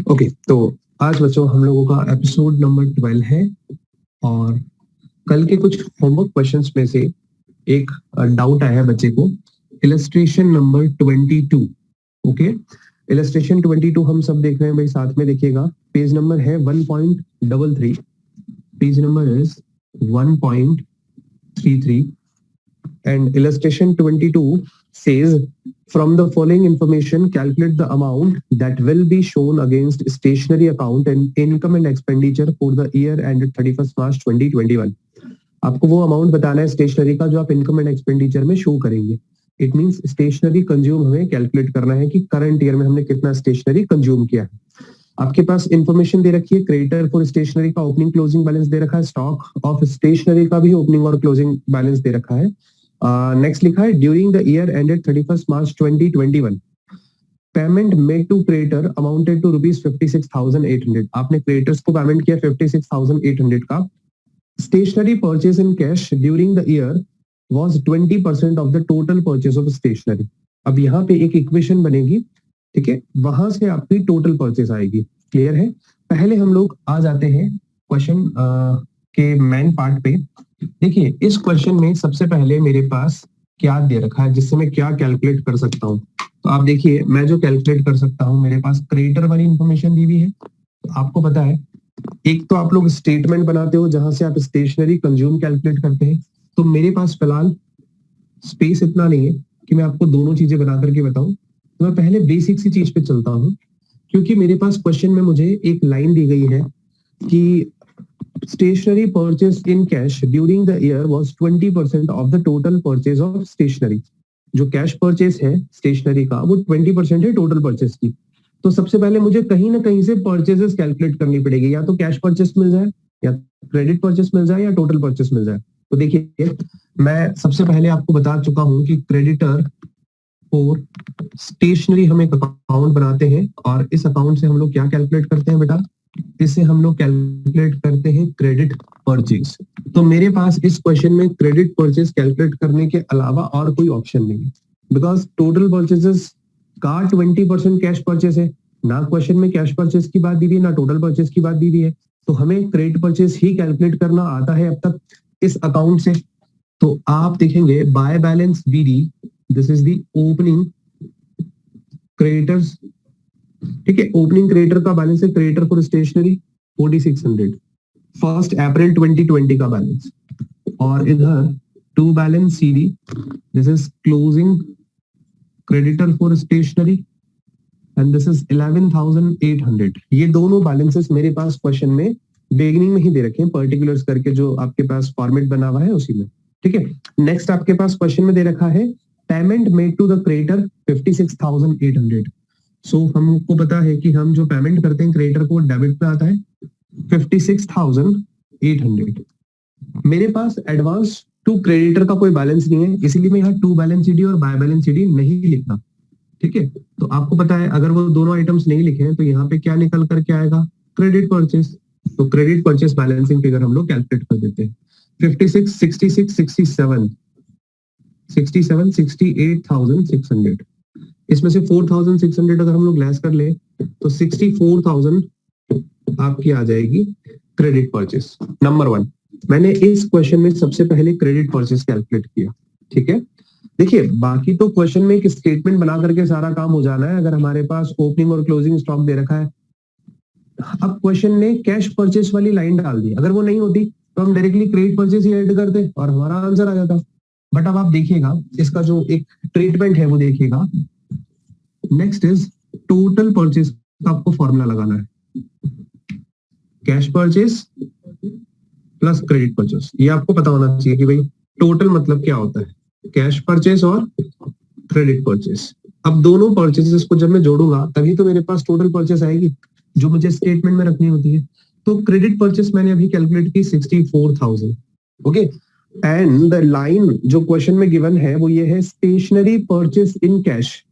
Okay, तो आज बच्चों हम लोगों का एपिसोड नंबर 12 है और कल के कुछ होमवर्क क्वेश्चंस में से एक डाउट आया है बच्चे को। Illustration number 22। ओके, इलस्ट्रेशन 22 हम सब देख रहे हैं भाई, साथ में देखिएगा। पेज नंबर है 1.33, page number is 1.33 and illustration 22 says from the following information calculate the amount that will be shown against stationery account and income and expenditure for the year ended 31st March 2021। आपको वो amount बताना है stationery का जो आप income and expenditure में show करेंगे। It means stationery consume हमें कैलकुलेट करना है कि करंट ईयर में हमने कितना स्टेशनरी कंज्यूम किया है। आपके पास इंफॉर्मेशन दे रखी है, क्रेडिटर फॉर स्टेशनरी का ओपनिंग क्लोजिंग बैलेंस दे रखा है, स्टॉक ऑफ स्टेशनरी का भी ओपनिंग और क्लोजिंग बैलेंस दे रखा है। नेक्स्ट लिखा है during the year ended 31st March 2021 payment made to creditor amounted to rupees 56,800। आपने क्रेडिटर्स को पेमेंट किया 56,800 का। Stationery purchase in cash during the year was 20% of the total purchase of stationery. अब यहाँ पे एक इक्वेशन बनेगी, ठीक है, वहां से आपकी टोटल परचेज आएगी। क्लियर है? पहले हम लोग आ जाते हैं क्वेश्चन के मेन पार्ट पे। देखिए, इस क्वेश्चन में सबसे पहले मेरे पास क्या दे रखा है जिससे मैं क्या कैलकुलेट कर सकता हूँ। तो आप देखिए, मैं जो कैलकुलेट कर सकता हूँ, मेरे पास क्रेडिटर वाली इंफॉर्मेशन दी हुई है। तो आपको पता है, एक तो आप लोग स्टेटमेंट बनाते हो जहां से आप स्टेशनरी कंज्यूम कैलकुलेट करते हैं। तो मेरे पास फिलहाल स्पेस इतना नहीं है कि मैं आपको दोनों चीजें बना करके बताऊं। तो मैं पहले बेसिक सी चीज पे चलता हूं, क्योंकि मेरे पास क्वेश्चन में मुझे एक लाइन दी गई है कि stationery purchase in cash during the year was 20% of the total purchase of stationery. जो कैश परचेज है स्टेशनरी का वो 20% है टोटल परचेज की। तो सबसे पहले मुझे कहीं ना कहीं से परचेजेस कैलकुलेट करनी पड़ेगी, या तो कैश परचेज मिल जाए या क्रेडिट परचेज मिल जाए या टोटल परचेज मिल जाए। तो देखिए, मैं सबसे पहले आपको बता चुका हूं कि क्रेडिटर फॉर स्टेशनरी हम एक अकाउंट बनाते हैं और इस अकाउंट से हम लोग क्या कैलकुलेट करते हैं बेटा, इसे हम लोग कैलकुलेट करते हैं क्रेडिट परचेज। तो मेरे पास इस क्वेश्चन में क्रेडिट परचेज कैलकुलेट करने के अलावा और कोई ऑप्शन नहीं है, बिकॉज टोटल परचेजेस का 20% कैश परचेज है। ना क्वेश्चन में कैश परचेज की बात दी हुई है, ना टोटल परचेज की बात दी हुई है। तो हमें क्रेडिट परचेज ही कैलकुलेट करना आता है अब तक इस अकाउंट से। तो आप देखेंगे by balance BD, this is the opening creditors, ठीक है। ओपनिंग क्रेडिटर का बैलेंस है क्रेडिटर फॉर स्टेशनरी 4600, 1 अप्रैल 2020 का बैलेंस। और इधर to balance CD, this is closing creditor for stationery and this is 11,800। ये दोनों बैलेंसेस मेरे पास क्वेश्चन में बिगिनिंग में ही दे रखे हैं, पर्टिकुलर्स करके जो आपके पास फॉर्मेट बना हुआ है उसी में, ठीक है। नेक्स्ट आपके पास क्वेश्चन में दे रखा है payment made to the creditor 56,800। So हमको पता है कि हम जो पेमेंट करते हैं क्रेडिटर को डेबिट पे आता है 56,800। मेरे पास एडवांस टू क्रेडिटर का कोई बैलेंस नहीं है, इसीलिए मैं यहाँ टू बैलेंस सीडी और बाय बैलेंस सीडी नहीं लिखना, ठीक है। तो आपको पता है अगर वो दोनों आइटम्स नहीं लिखे हैं तो यहाँ पे क्या निकल करके आएगा, क्रेडिट परचेज। तो क्रेडिट परचेज बैलेंसिंग फिगर हम लोग कैलकुलेट कर देते हैं। 56, 66, 67, 67, 68,600। इसमें से 4,600 अगर हम लोग लेस कर ले तो 64,000 आपकी आ जाएगी क्रेडिट परचेज। नंबर 1, मैंने इस क्वेश्चन में सबसे पहले क्रेडिट परचेज कैलकुलेट किया, ठीक है। देखिए, बाकी तो क्वेश्चन में एक स्टेटमेंट बना करके सारा काम हो जाना है अगर हमारे पास ओपनिंग और क्लोजिंग स्टॉक दे रखा है। अब क्वेश्चन ने कैश परचेज वाली लाइन डाल दी, अगर वो नहीं होती तो हम डायरेक्टली क्रेडिट परचेज ही ऐड करते और हमारा आंसर आ जाता। बट अब आप देखिएगा इसका जो एक ट्रीटमेंट है वो देखिएगा। नेक्स्ट इज टोटल परचेज का आपको फॉर्मूला लगाना है, cash purchase plus credit purchase. ये आपको पता होना चाहिए कि भाई टोटल मतलब क्या होता है, कैश परचेज और क्रेडिट परचेज। अब दोनों परचेजेस को जब मैं जोड़ूंगा तभी तो मेरे पास टोटल परचेज आएगी जो मुझे स्टेटमेंट में रखनी होती है। तो क्रेडिट परचेज मैंने अभी कैलकुलेट की 64,000, ओके। एंड द लाइन जो क्वेश्चन में गिवन है वो ये है stationery purchase in cash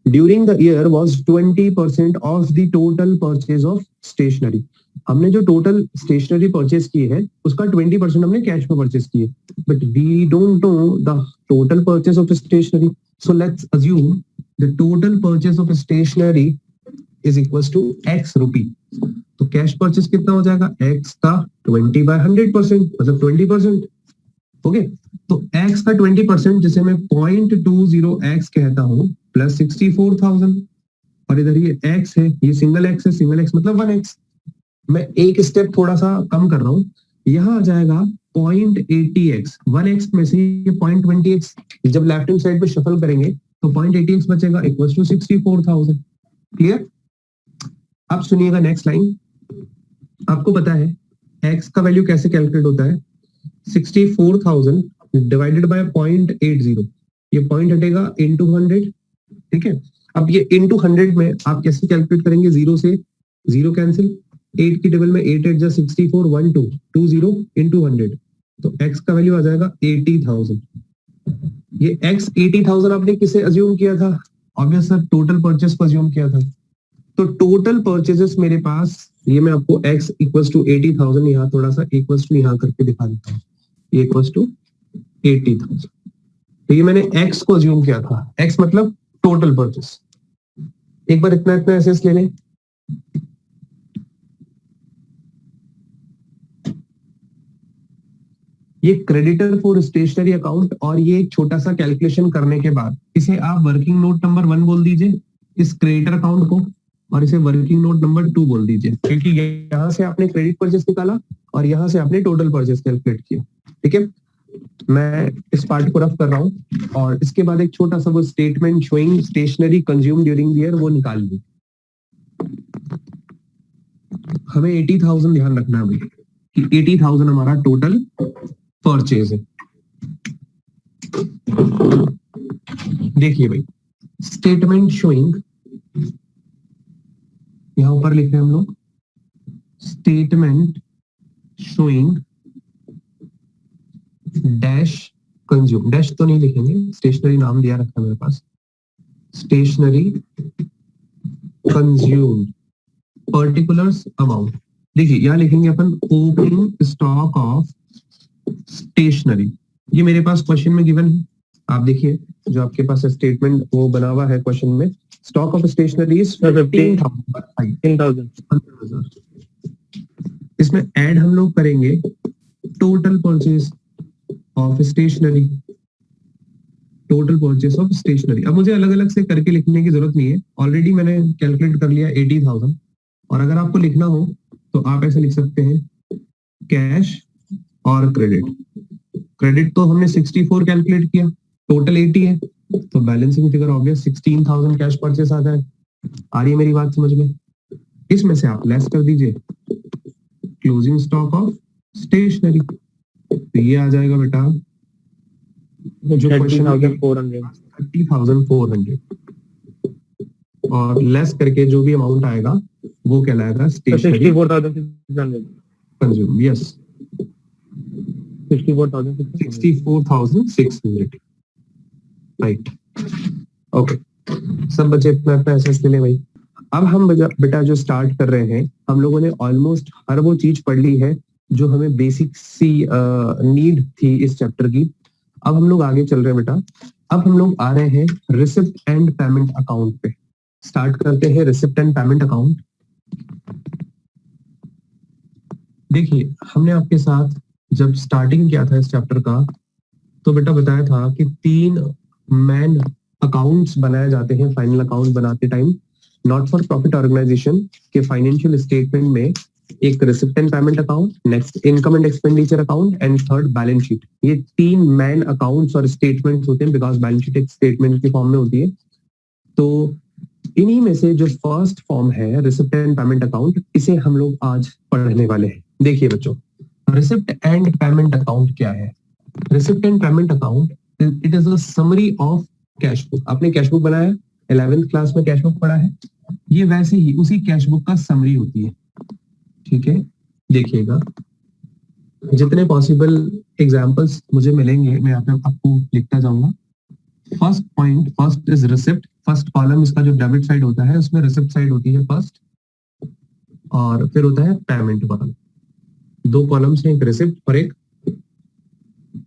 during the year was 20% of the total purchase of stationery. हमने जो टोटल स्टेशनरी परचेज की है उसका 20% हमने कैश में परचेज की है, but we don't know the total purchase of stationery. So let's assume the total purchase of stationery is equal to x rupee. तो कैश परचेस कितना हो जाएगा, x का 20/100%, मतलब 20%। ओके, तो x का 20% जिसे मैं 0.20x कहता हूं प्लस 64,000, और इधर ये x है, ये सिंगल x है, सिंगल x मतलब 1x। मैं एक स्टेप थोड़ा सा कम कर रहा हूं, यहां आ जाएगा 0.80x, 1x में से ये 0.20x जब लेफ्ट हैंड साइड पे शफल करेंगे तो 0.80x बचेगा इक्वल टू 64,000। क्लियर? अब सुनिएगा नेक्स्ट लाइन। आपको पता है x का वैल्यू कैसे कैलकुलेट होता है, 64,000 डिवाइडेड बाय 0.80, ये पॉइंट हटेगा इनटू 100। ठीक है, अब ये इनटू 100 में आप कैसे कैलकुलेट करेंगे, जीरो से जीरो कैंसिल, 8 की टेबल में 8 8 जा 64, 1 2 20 इनटू 100, तो x का वैल्यू आ जाएगा 80,000। ये x 80,000 आपने किसे अज्यूम किया था, ऑब्वियस सर टोटल परचेस को अज्यूम किया था। तो टोटल परचेजेस मेरे पास, ये मैं आपको x इक्वल्स टू 80,000 यहाँ थोड़ा सा इक्वल्स टू यहाँ करके दिखा देता हूँ, ये इक्वल्स टू 80,000। तो ये मैंने x को अज्यूम किया था, x मतलब टोटल परचेस। एक बार इतना इतना एसेस ले लें, ये क्रेडिटर फॉर स्टेशनरी अकाउंट, और ये एक छोटा सा कैलकुलेशन करने के बाद इसे आप वर्किंग नोट नंबर 1 बोल दीजिए इस क्रेडिटर अकाउंट को, और इसे वर्किंग नोट नंबर 2 बोल दीजिए, क्योंकि यहाँ से आपने क्रेडिट परचेस निकाला और यहाँ से आपने टोटल परचेस कैलकुलेट किया। ठीक है, मैं इस पार्ट को रफ कर रहा हूँ, और इसके बाद एक छोटा सा वो statement showing stationery consume during the year वो निकाल ली। हमें 80,000 ध्यान रखना है भाई कि 80,000 हमारा टोटल परचेज है। देखिए भाई, स्टेटमेंट शोइंग, यहां ऊपर लिखे हम लोग statement showing dash consume, dash तो नहीं लिखेंगे, स्टेशनरी नाम दिया रखा है मेरे पास, स्टेशनरी कंज्यूम पर्टिकुलर्स अमाउंट। देखिए यहां लिखेंगे अपन ओपनिंग स्टॉक ऑफ स्टेशनरी, ये मेरे पास क्वेश्चन में गिवन है। आप देखिए जो आपके पास स्टेटमेंट वो बना हुआ है क्वेश्चन में, स्टॉक ऑफ स्टेशनरी इज 15,000। इसमें ऐड हम लोग करेंगे total purchase of stationery, total purchase of stationery. अब मुझे अलग अलग से करके लिखने की जरूरत नहीं है, ऑलरेडी मैंने कैलकुलेट कर लिया 80,000। और अगर आपको लिखना हो तो आप ऐसे लिख सकते हैं कैश और क्रेडिट। क्रेडिट तो हमने 64 कैलकुलेट किया, टोटल 80 है, तो balancing figure obvious 16,000 cash purchase आ जाए। आ रही है मेरी बात समझ में? इसमें से आप लेस कर दीजिए क्लोजिंग स्टॉक ऑफ स्टेशनरी, तो ये आ जाएगा बेटा जो क्वेश्चन 30,400, और लेस करके जो भी अमाउंट आएगा वो कहलाएगा stationery 64,600 consume. Yes, 64,600, right. Okay, सब बच्चे अपना अपना एसेस ले भाई। अब हम बेटा जो स्टार्ट कर रहे हैं, हम लोगों ने ऑलमोस्ट हर वो चीज पढ़ ली है जो हमें बेसिक सी नीड थी इस चैप्टर की। अब हम लोग आगे चल रहे हैं बेटा। अब हम लोग आ रहे हैं रिसिप्ट एंड पेमेंट अकाउंट पे। स्टार्ट करते हैं रिसिप्ट एंड पेमेंट अकाउंट। देखिए हमने आपके साथ जब स्टार्टिंग किया था इस चैप्टर का, तो बेटा बताया था कि 3 मैन अकाउंट्स बनाए जाते हैं फाइनल अकाउंट बनाते time. Not for profit organisation के फाइनेंशियल स्टेटमेंट में एक receipt and payment account, next income and expenditure account, and third balance sheet. ये 3 मैन अकाउंट्स और स्टेटमेंट्स होते हैं, बिकॉज बैलेंस शीट एक स्टेटमेंट के फॉर्म में होती है। तो इन्हीं में से जो फर्स्ट फॉर्म है रिसिप्ट एंड पेमेंट अकाउंट, इसे हम लोग आज पढ़ने वाले हैं। देखिए बच्चों, रिसिप्ट एंड पेमेंट अकाउंट क्या है? Receipt and payment account it is a summary of cash book. आपने कैश बुक बनाया, 11th क्लास में कैश बुक पढ़ा है, ये वैसे ही उसी कैश बुक का समरी होती है। ठीक है, देखिएगा जितने पॉसिबल एग्जांपल्स मुझे मिलेंगे मैं यहाँ पे आपको लिखता जाऊंगा। First point, first is receipt, first column इसका जो डेबिट साइड होता है उसमें रिसिप्ट साइड होती है फर्स्ट, और फिर होता है पेमेंट वाला। 2 कॉलम्स हैं, एक रिसिप्ट और एक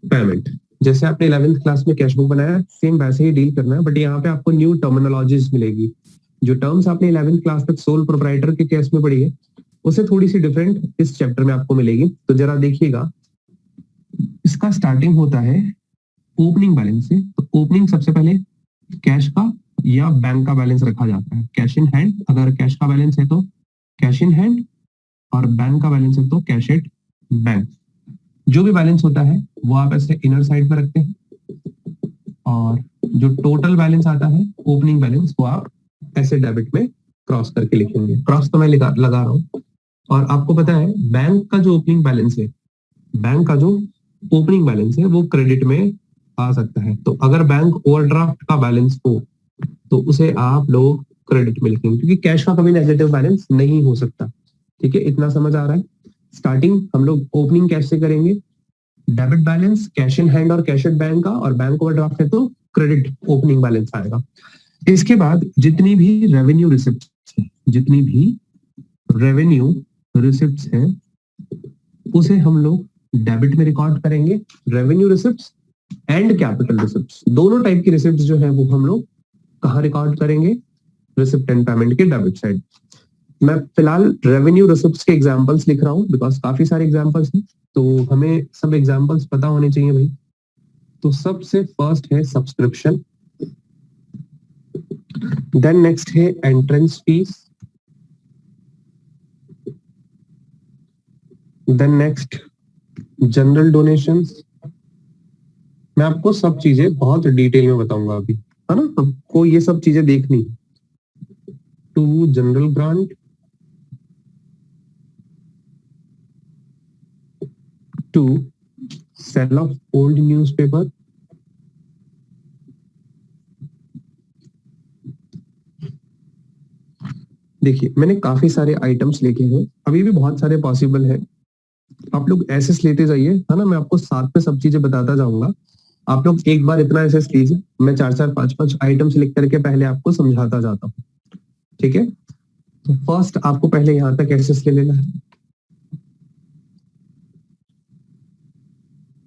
पेमेंट। जैसे आपने 11th क्लास में कैश बुक बनाया, सेम वैसे ही डील करना है, बट यहाँ पे आपको न्यू टर्मिनोलॉजीज मिलेगी। जो टर्म्स आपने 11th क्लास तक सोल प्रोप्राइटर के केस में पढ़ी है उससे थोड़ी सी डिफरेंट इस चैप्टर में आपको मिलेगी। तो जरा देखिएगा, इसका स्टार्टिंग होता है ओपनिंग बैलेंस से। तो ओपनिंग सबसे पहले कैश का या बैंक का बैलेंस रखा जाता है, कैश इन हैंड। अगर कैश का बैलेंस है तो कैश इन हैंड, और बैंक का बैलेंस है तो कैश एट बैंक। जो भी बैलेंस होता है वो आप ऐसे इनर साइड में रखते हैं, और जो टोटल बैलेंस आता है ओपनिंग बैलेंस वो आप ऐसे डेबिट में क्रॉस करके लिखेंगे। क्रॉस तो मैं लगा रहा हूँ। और आपको पता है बैंक का जो ओपनिंग बैलेंस है, बैंक का जो ओपनिंग बैलेंस है वो क्रेडिट में आ सकता है। तो अगर बैंक ओवरड्राफ्ट का बैलेंस हो तो उसे आप लोग क्रेडिट में लिखेंगे, क्योंकि कैश का कभी नेगेटिव बैलेंस नहीं हो सकता। ठीक है, इतना समझ आ रहा है। स्टार्टिंग हम लोग ओपनिंग कैश से करेंगे, debit balance cash in hand और कैश एट बैंक का, और बैंक ओवरड्राफ्ट है तो क्रेडिट ओपनिंग बैलेंस आएगा। इसके बाद जितनी भी रेवेन्यू रिसिप्ट है, जितनी भी रेवेन्यू रिसिप्ट्स हैं उसे हम लोग डेबिट में रिकॉर्ड करेंगे। Revenue receipts and capital receipts, दोनों टाइप की रिसिप्ट्स जो है वो हम लोग कहाँ रिकॉर्ड करेंगे? रिसिप्ट एंड पेमेंट के डेबिट साइड। मैं फिलहाल रेवेन्यू रिसिप्ट्स के एग्जांपल्स लिख रहा हूँ बिकॉज काफी सारे एग्जांपल्स हैं, तो हमें सब एग्जांपल्स पता होने चाहिए भाई। तो सबसे फर्स्ट है सब्सक्रिप्शन, देन नेक्स्ट है entrance fees, then next general donations. मैं आपको सब चीजें बहुत डिटेल में बताऊंगा अभी, है ना? आपको ये सब चीजें देखनी। To general grant, to sale of old newspaper, देखिए मैंने काफी सारे आइटम्स लिखे हैं, अभी भी बहुत सारे पॉसिबल है। आप लोग एसेस लेते जाइए, है ना? मैं आपको साथ में सब चीजें बताता जाऊंगा। आप लोग एक बार इतना एसेस लीजिए, मैं 4-4, 5-5 आइटम्स लिख करके पहले आपको समझाता जाता हूँ। ठीक है, तो फर्स्ट आपको पहले यहां तक एसेस ले लेना है।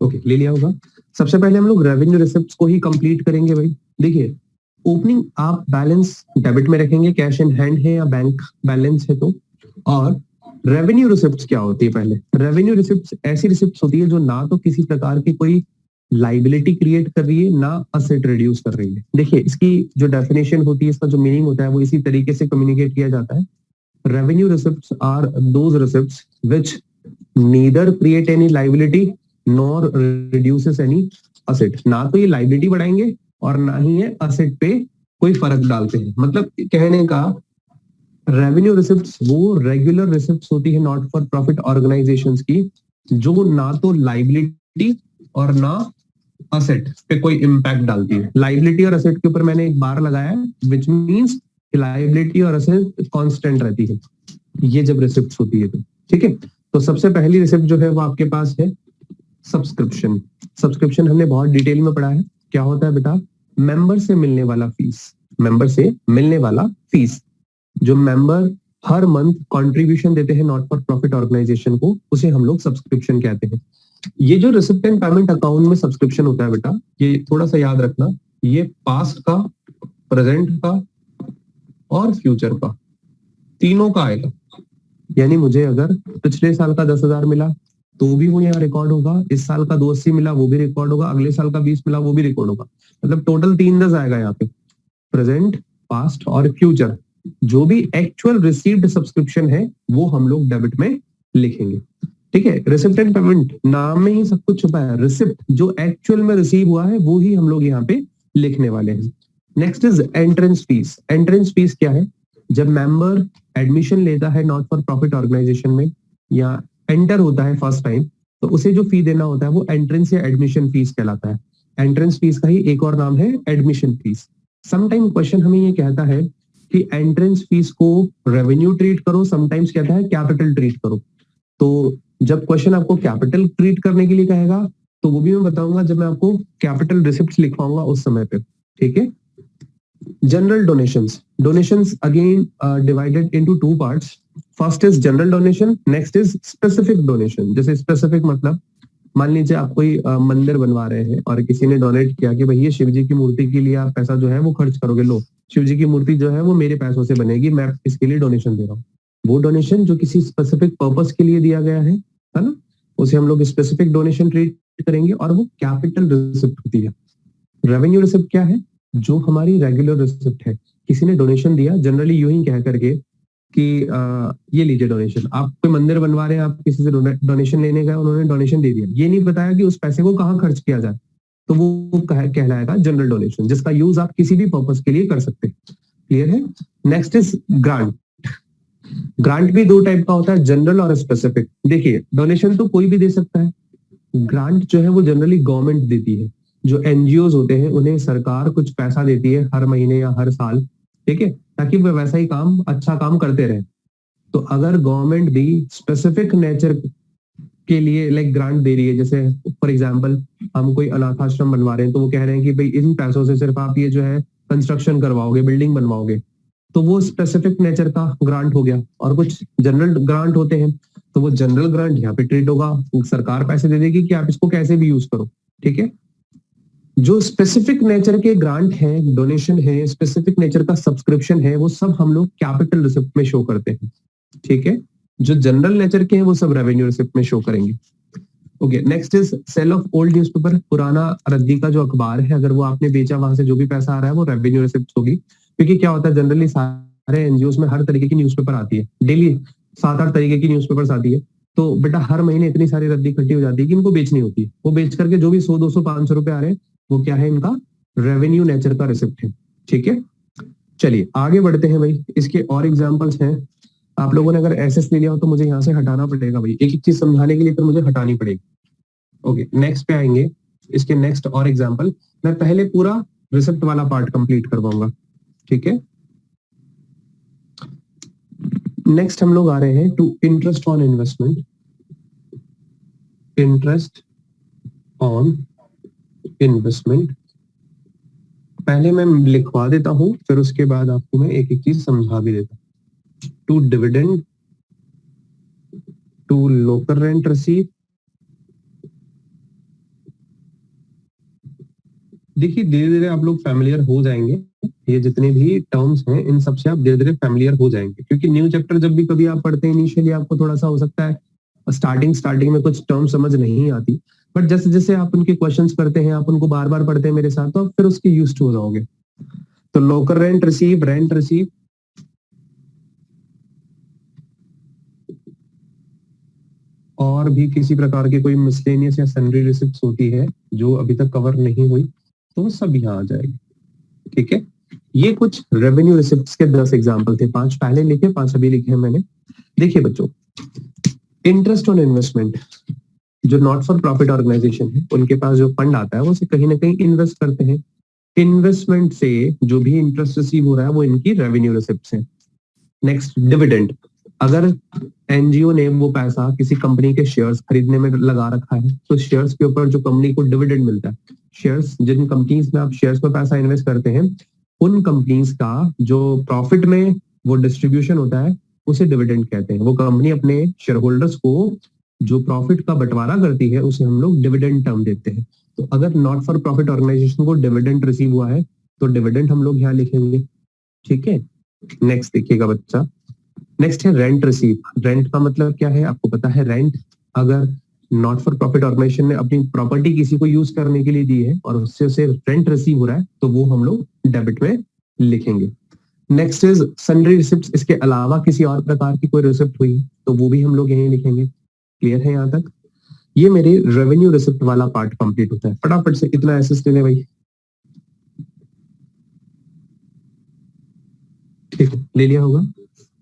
ओके, ले लिया होगा। सबसे पहले हम लोग रेवेन्यू रिसिप्ट्स को ही कंप्लीट करेंगे भाई। देखिए ओपनिंग आप बैलेंस डेबिट में रखेंगे, कैश इन हैंड है या बैंक बैलेंस है तो। और रेवेन्यू रिसिप्ट्स क्या होती है? पहले रेवेन्यू रिसिप्ट्स ऐसी रिसिप्ट्स होती है जो ना तो किसी प्रकार की कोई लाइबिलिटी क्रिएट कर रही है, ना असेट रिड्यूस कर रही है। देखिए इसकी जो डेफिनेशन होती है, इसका जो मीनिंग होता है वो इसी तरीके से कम्युनिकेट किया जाता है। Revenue receipts are those receipts which neither create any liability nor reduces any asset. ना तो ये लाइबिलिटी बढ़ाएंगे और ना ही ये असेट पे कोई फर्क डालते हैं। मतलब कहने का रेवेन्यू रिसिप्ट्स वो रेगुलर रिसिप्ट्स होती है नॉट फॉर प्रॉफिट ऑर्गेनाइजेशंस की, जो ना तो लाइबिलिटी और ना असेट पे कोई इंपैक्ट डालती है। लाइबिलिटी और असेट के ऊपर मैंने एक बार लगाया है, विच मींस लाइबिलिटी और असेट कांस्टेंट रहती है ये जब रिसिप्ट्स होती है तो। ठीक है, तो सबसे पहली रिसिप्ट जो है वो आपके पास है सब्सक्रिप्शन। सब्सक्रिप्शन हमने बहुत डिटेल में पढ़ा है। क्या होता है बेटा? मेंबर से मिलने वाला फीस, मेंबर से मिलने वाला फीस। जो मेंबर हर मंथ कंट्रीब्यूशन देते हैं नॉट फॉर प्रॉफिट ऑर्गेनाइजेशन को, उसे हम लोग सब्सक्रिप्शन कहते हैं। ये जो रिसिप्ट एंड पेमेंट अकाउंट में सब्सक्रिप्शन होता है बेटा, ये थोड़ा सा याद रखना, ये पास्ट का, प्रेजेंट का और फ्यूचर का, तीनों का आएगा। यानी मुझे अगर पिछले साल का 10,000 मिला तो भी वो यहाँ रिकॉर्ड होगा, इस साल का 280 मिला वो भी रिकॉर्ड होगा, अगले साल का 20 मिला वो भी रिकॉर्ड होगा। मतलब टोटल 3 10 आएगा यहाँ पे, प्रेजेंट, पास्ट और फ्यूचर। जो भी एक्चुअल रिसीव्ड सब्सक्रिप्शन है वो हम लोग डेबिट में लिखेंगे। ठीक है, रिसिप्ट एंड पेमेंट नाम में ही सब कुछ छुपा है। रिसिप्ट जो एक्चुअल में रिसीव हुआ है वो ही हम लोग यहाँ पे लिखने वाले हैं। Next is entrance fees. Entrance fees क्या है? जब मेंबर एडमिशन लेता है नॉट फॉर प्रॉफिट ऑर्गेनाइजेशन में या एंटर होता है फर्स्ट टाइम, तो उसे जो फी देना होता है वो एंट्रेंस या एडमिशन फीस कहलाता है। एंट्रेंस फीस का ही एक और नाम है एडमिशन फीस। समटाइम क्वेश्चन हमें ये कहता है कि एंट्रेंस फीस को रेवेन्यू ट्रीट करो, समटाइम्स कहता है कैपिटल ट्रीट करो। तो जब क्वेश्चन आपको कैपिटल ट्रीट करने के लिए कहेगा तो वो भी मैं बताऊंगा जब मैं आपको कैपिटल रिसिप्ट्स लिखवाऊंगा उस समय पे। ठीक है, general donations. Donations again divided into 2 parts. First is general donation, next is specific donation. जैसे स्पेसिफिक मतलब मान लीजिए आप कोई मंदिर बनवा रहे हैं और किसी ने डोनेट किया कि भाई ये शिव जी की मूर्ति के लिए आप पैसा जो है वो खर्च करोगे, लो शिव जी की मूर्ति जो है वो मेरे पैसों से बनेगी, मैं इसके लिए डोनेशन दे रहा हूँ। वो डोनेशन जो किसी स्पेसिफिक पर्पस के लिए दिया गया है ना, उसे हम लोग स्पेसिफिक डोनेशन ट्रीट करेंगे और वो कैपिटल रिसिप्ट होती है। रेवेन्यू रिसिप्ट क्या है? जो हमारी रेगुलर रिसिप्ट है, किसी ने डोनेशन दिया, जनरली यूं ही कह करके कि ये लीजिए डोनेशन, आप कोई मंदिर बनवा रहे हैं, आप किसी से डोनेशन लेने गए, उन्होंने डोनेशन दे दिया, ये नहीं बताया कि उस पैसे को कहाँ खर्च किया जाए, तो वो कहलाएगा जनरल डोनेशन, जिसका यूज आप किसी भी पर्पस के लिए कर सकते हैं। क्लियर है? Next is grant. ग्रांट भी दो टाइप का होता है, जनरल और स्पेसिफिक। देखिए, डोनेशन तो कोई भी दे सकता है, ग्रांट जो है वो जनरली गवर्नमेंट देती है। जो एनजीओ होते हैं उन्हें सरकार कुछ पैसा देती है हर महीने या हर साल, ठीक है, ताकि वो वैसा ही काम, अच्छा काम करते रहे। तो अगर गवर्नमेंट भी स्पेसिफिक नेचर के लिए लाइक ग्रांट दे रही है, जैसे फॉर एग्जांपल हम कोई अनाथ आश्रम बनवा रहे हैं, तो वो कह रहे हैं कि भाई इन पैसों से सिर्फ आप ये जो है कंस्ट्रक्शन करवाओगे, बिल्डिंग बनवाओगे, तो वो स्पेसिफिक नेचर का ग्रांट हो गया। और कुछ जनरल ग्रांट होते हैं, तो वो जनरल ग्रांट यहाँ पे ट्रीट होगा, सरकार पैसे दे देगी कि आप इसको कैसे भी यूज करो, ठीक है। जो स्पेसिफिक नेचर के ग्रांट है, डोनेशन है, स्पेसिफिक नेचर का सब्सक्रिप्शन है, वो सब हम लोग कैपिटल रिसिप्ट में शो करते हैं, ठीक है। जो जनरल नेचर के हैं वो सब रेवेन्यू रिसिप्ट में शो करेंगे। Okay, next is sale of old newspaper. पुराना रद्दी का जो अखबार है, अगर वो आपने बेचा, वहां से जो भी पैसा आ रहा है वो रेवेन्यू रिसिप्ट होगी। क्योंकि क्या होता है, जनरली सारे एनजीओ में हर तरीके की न्यूज़पेपर आती है, डेली 7-8 तरीके की न्यूज़पेपर्स आती है। तो बेटा हर महीने इतनी सारी रद्दी इकट्ठी हो जाती है कि इनको बेचनी होती है। वो बेच करके जो भी 100, 200, 500 रुपए आ रहे हैं, वो क्या है, इनका रेवेन्यू नेचर का रिसिप्ट है, ठीक है। चलिए आगे बढ़ते हैं भाई। इसके और एग्जाम्पल्स हैं। आप लोगों ने अगर एसएस ले लिया हो तो मुझे यहाँ से हटाना पड़ेगा भाई, एक एक चीज समझाने के लिए फिर मुझे हटानी पड़ेगी। ओके, नेक्स्ट पे आएंगे। इसके नेक्स्ट और एग्जाम्पल, मैं पहले पूरा रिसिप्ट वाला पार्ट कंप्लीट करवाऊंगा, ठीक है। नेक्स्ट हम लोग आ रहे हैं to interest on investment. Interest on investment पहले मैं लिखवा देता हूं, फिर उसके बाद आपको मैं एक एक चीज समझा भी देता हूं। To dividend, to local rent receive. देखिए धीरे धीरे आप लोग फैमिलियर हो जाएंगे, ये जितने भी टर्म्स हैं इन सबसे आप धीरे धीरे फैमिलियर हो जाएंगे। क्योंकि न्यू चैप्टर जब भी कभी आप पढ़ते हैं, इनिशियली आपको थोड़ा सा हो सकता है स्टार्टिंग में कुछ टर्म समझ नहीं आती, बट जैसे जैसे आप उनके क्वेश्चंस करते हैं, आप उनको बार बार पढ़ते हैं मेरे साथ, तो आप फिर उसके यूज्ड हो जाओगे। तो local rent receive, rent receive, और भी किसी प्रकार की कोई मिसलेनियस या सन्ड्री रिसिप्ट्स होती है जो अभी तक कवर नहीं हुई, तो वो सब यहाँ आ जाएगी, ठीक है। ये कुछ रेवेन्यू रिसिप्ट्स के 10 एग्जांपल थे, 5 पहले लिखे, 5 अभी लिखे हैं मैंने। देखिए बच्चों, इंटरेस्ट ऑन इन्वेस्टमेंट, जो नॉट फॉर प्रॉफिट ऑर्गेनाइजेशन है, उनके पास जो फंड आता है वो कहीं ना कहीं इन्वेस्ट करते हैं। इन्वेस्टमेंट से जो भी इंटरेस्ट रिसीव हो रहा है वो इनकी रेवेन्यू रिसिप्ट्स हैं। Next, dividend. अगर एनजीओ ने वो पैसा किसी कंपनी के शेयर्स खरीदने में लगा रखा है, तो शेयर्स के ऊपर जो कंपनी को डिविडेंड मिलता है, शेयर्स, जिन कंपनीज में आप शेयर्स में पैसा इन्वेस्ट करते हैं, उन कंपनीज का जो प्रॉफिट में वो डिस्ट्रीब्यूशन होता है उसे डिविडेंड कहते हैं। वो कंपनी अपने शेयर होल्डर्स को जो प्रॉफिट का बंटवारा करती है उसे हम लोग डिविडेंड टर्म देते हैं। तो अगर नॉट फॉर प्रॉफिट ऑर्गेनाइजेशन को डिविडेंड रिसीव हुआ है तो डिविडेंड हम लोग यहाँ लिखेंगे, ठीक है। नेक्स्ट देखिएगा बच्चा, नेक्स्ट है रेंट रिसीव। रेंट का मतलब क्या है आपको पता है, रेंट अगर नॉट फॉर प्रॉफिट ऑर्गेनाइजेशन ने अपनी प्रॉपर्टी किसी को यूज करने के लिए दी है और उससे उसे रेंट रिसीव हो रहा है, तो वो हम लोग डेबिट में लिखेंगे। Next is sundry receipts. इसके अलावा किसी और प्रकार की कोई रिसिप्ट हुई तो वो भी हम लोग यहीं लिखेंगे। क्लियर है यहाँ तक? ये मेरे रेवेन्यू रिसिप्ट वाला पार्ट कंप्लीट होता है। फटाफट से इतना एसेस ले भाई, ठीक है, ले लिया होगा।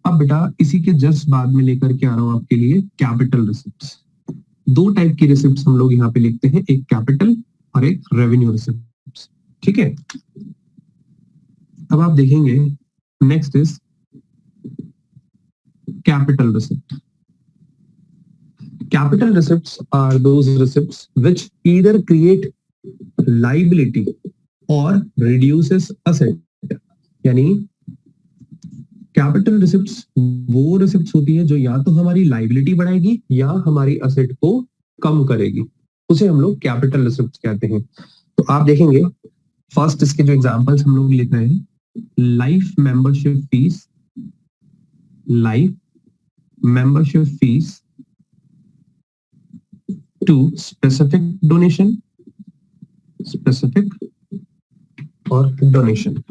अब बेटा इसी के जस्ट बाद में लेकर के आ रहा हूं आपके लिए कैपिटल रिसिप्ट्स। 2 टाइप की रिसिप्ट्स हम लोग यहाँ पे लिखते हैं, एक कैपिटल और एक रेवेन्यू रिसिप्ट्स, ठीक है। अब आप देखेंगे next is capital receipt. Capital receipts are those receipts which either create liability or reduces asset। यानी कैपिटल रिसिप्ट्स वो रिसिप्ट्स होती है जो या तो हमारी लाइबिलिटी बढ़ाएगी या हमारी असेट को कम करेगी, उसे हम लोग कैपिटल रिसिप्ट्स कहते हैं। तो आप देखेंगे फर्स्ट इसके जो एग्जांपल्स हम लोग लिख रहे हैं, life membership fees to specific or donation.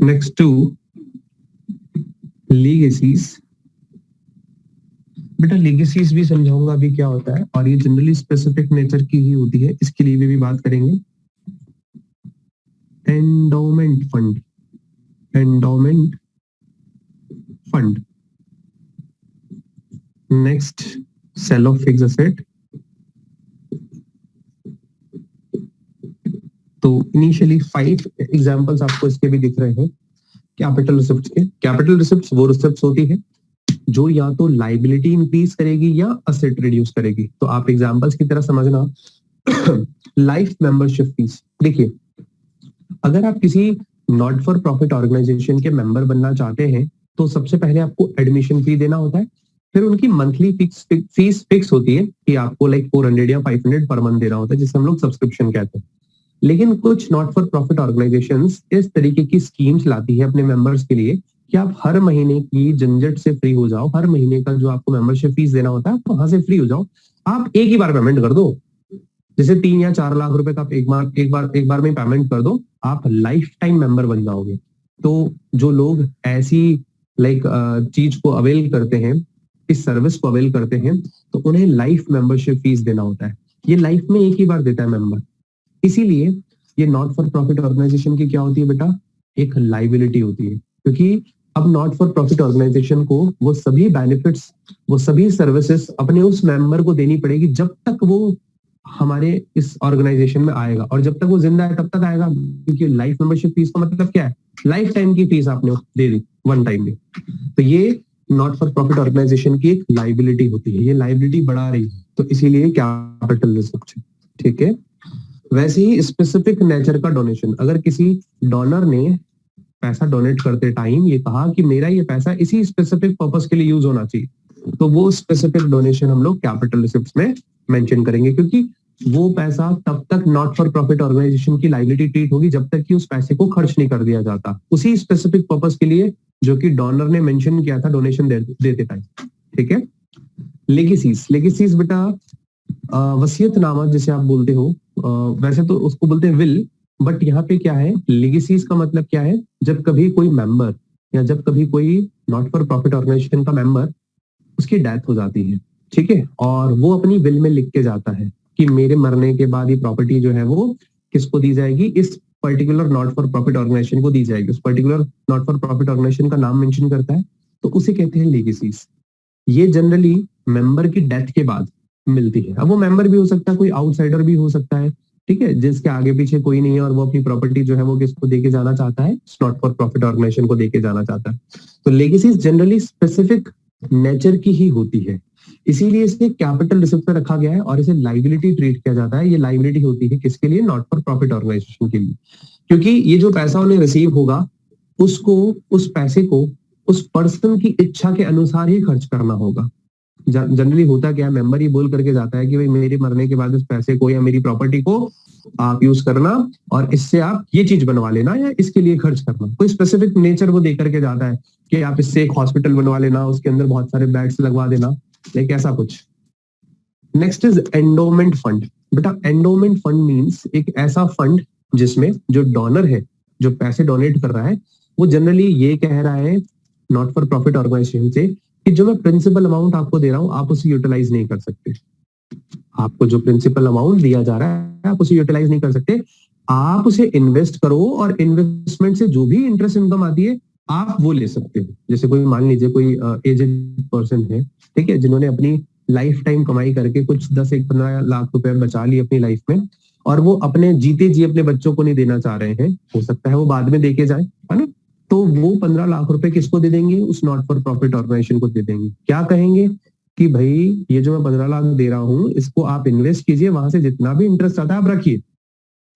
Next to legacies. बेटा legacies भी समझाऊंगा अभी क्या होता है, और ये जनरली स्पेसिफिक नेचर की ही होती है, इसके लिए भी बात करेंगे. Endowment fund. Next, sale of fix asset. तो इनिशियली 5 एग्जांपल्स आपको इसके भी दिख रहे हैं कैपिटल रिसिप्ट्स के. कैपिटल रिसिप्ट्स वो रिसिप्ट्स होती है जो या तो लाइबिलिटी इंक्रीज करेगी या असेट रिड्यूस करेगी. तो आप एग्जांपल्स की तरह समझना. Life membership fees. देखिए, अगर आप किसी नॉट फॉर प्रॉफिट ऑर्गेनाइजेशन के मेंबर बनना चाहते हैं तो सबसे पहले आपको एडमिशन फी देना होता है. फिर उनकी मंथली फीस फिक्स होती है कि आपको लाइक 400 या 500 पर मंथ देना होता है, जिसे हम लोग सब्सक्रिप्शन कहते हैं. लेकिन कुछ नॉट फॉर प्रॉफिट ऑर्गेनाइजेशंस इस तरीके की स्कीम्स लाती है अपने मेंबर्स के लिए कि आप हर महीने की झंझट से फ्री हो जाओ. हर महीने का जो आपको मेंबरशिप फीस देना होता है आप वहां से फ्री हो जाओ. आप एक ही बार पेमेंट कर दो. जैसे 3 या 4 लाख रुपए का आप एक बार में पेमेंट कर दो, आप लाइफ टाइम मेंबर बन जाओगे. तो जो लोग ऐसी लाइक चीज को अवेल करते हैं, इस सर्विस को अवेल करते हैं, तो उन्हें लाइफ मेंबरशिप फीस देना होता है. ये लाइफ में एक ही बार देता है मेंबर. इसीलिए ये नॉट फॉर प्रॉफिट ऑर्गेनाइजेशन की क्या होती है बेटा, एक लाइबिलिटी होती है. क्योंकि अब नॉट फॉर प्रॉफिट ऑर्गेनाइजेशन को वो सभी बेनिफिट्स, वो सभी सर्विसेज अपने उस मेंबर को देनी पड़ेगी जब तक वो हमारे इस ऑर्गेनाइजेशन में आएगा. और जब तक वो जिंदा है तब तक आएगा, क्योंकि लाइफ मेंबरशिप फीस का मतलब क्या है, लाइफ टाइम की फीस आपने दे दी, वन टाइम में. तो ये नॉट फॉर प्रॉफिट ऑर्गेनाइजेशन की एक लाइबिलिटी होती है. ये लाइबिलिटी बढ़ा रही है, तो इसीलिए कैपिटल रिसिप्ट. ठीक है. वैसे ही स्पेसिफिक नेचर का डोनेशन. अगर किसी डोनर ने पैसा डोनेट करते टाइम ये कहा कि मेरा ये पैसा इसी स्पेसिफिक पर्पस के लिए यूज होना चाहिए, तो वो स्पेसिफिक डोनेशन हम लोग कैपिटल रिसिप्ट्स में मेंशन करेंगे. क्योंकि वो पैसा तब तक नॉट फॉर प्रॉफिट ऑर्गेनाइजेशन की लाइबिलिटी ट्रीट होगी जब तक कि उस पैसे को खर्च नहीं कर दिया जाता उसी स्पेसिफिक पर्पस के लिए जो कि डोनर ने मेंशन किया था डोनेशन देते टाइम. ठीक है. लेगेसीज बेटा वसीयतनामा जिसे आप बोलते हो, वैसे तो उसको बोलते हैं विल, बट यहाँ पे क्या है, लेगेसीज का मतलब क्या है, जब कभी कोई मेंबर या जब कभी कोई नॉट फॉर प्रॉफिट ऑर्गेनाइजेशन का मेंबर, उसकी डेथ हो जाती है. ठीक है. और वो अपनी विल में लिख के जाता है कि मेरे मरने के बाद ये प्रॉपर्टी जो है वो किसको दी जाएगी, इस particular not for profit organisation को दी जाएगी. उस particular not for profit organisation का नाम मेंशन करता है, तो उसे कहते हैं लेगेसीज. ये जनरली मेंबर की डेथ के बाद मिलती है. अब वो मेंबर भी हो सकता है, कोई आउटसाइडर भी हो सकता है. ठीक है. जिसके आगे पीछे कोई नहीं है और वो अपनी प्रॉपर्टी जो है वो किसको देके जाना चाहता है, नॉट फॉर प्रॉफिट ऑर्गेनाइजेशन को देके जाना चाहता है. तो लेगेसीज जनरली स्पेसिफिक नेचर की ही होती है, इसीलिए इसे कैपिटल रिसिप्ट पे रखा गया है और इसे लाइबिलिटी ट्रीट किया जाता है. ये लाइबिलिटी होती है किसके लिए, नॉट फॉर प्रॉफिट ऑर्गेनाइजेशन के लिए. क्योंकि ये जो पैसा उन्हें रिसीव होगा उसको, उस पैसे को उस पर्सन की इच्छा के अनुसार ही खर्च करना होगा. जनरली होता क्या है, मेंबर ही बोल करके जाता है कि भाई मेरे मरने के बाद इस पैसे को या मेरी प्रॉपर्टी को आप यूज करना और इससे आप ये चीज बनवा लेना या इसके लिए खर्च करना. कोई स्पेसिफिक नेचर वो दे करके जाता है कि आप इससे एक हॉस्पिटल बनवा लेना, उसके अंदर बहुत सारे बेड्स लगवा देना, लाइक ऐसा कुछ. Next is endowment fund. बेटा एंडोमेंट फंड मींस एक ऐसा फंड जिसमें जो डोनर है, जो पैसे डोनेट कर रहा है, वो जनरली ये कह रहा है नॉट फॉर प्रॉफिट ऑर्गेनाइजेशन से कि जो मैं प्रिंसिपल अमाउंट आपको दे रहा हूं आप उसे यूटिलाइज नहीं कर सकते. आपको जो प्रिंसिपल अमाउंट दिया जा रहा है आप उसे यूटिलाइज नहीं कर सकते. आप उसे इन्वेस्ट करो और इन्वेस्टमेंट से जो भी इंटरेस्ट इनकम आती है आप वो ले सकते हो. जैसे कोई मान लीजिए कोई एजेड पर्सन है, ठीक है, जिन्होंने अपनी लाइफ टाइम कमाई करके कुछ 10-15 लाख रुपए बचा लिए अपनी लाइफ में और वो अपने जीते जी अपने बच्चों को नहीं देना चाह रहे हैं, हो सकता है वो बाद में देके जाए, है ना. तो वो 15 लाख रुपए किसको दे देंगे, उस नॉट फॉर प्रॉफिट ऑर्गेनाइजेशन को दे देंगे. क्या कहेंगे कि भाई ये जो मैं 15 लाख दे रहा हूँ इसको आप इन्वेस्ट कीजिए, वहां से जितना भी इंटरेस्ट आता है आप रखिए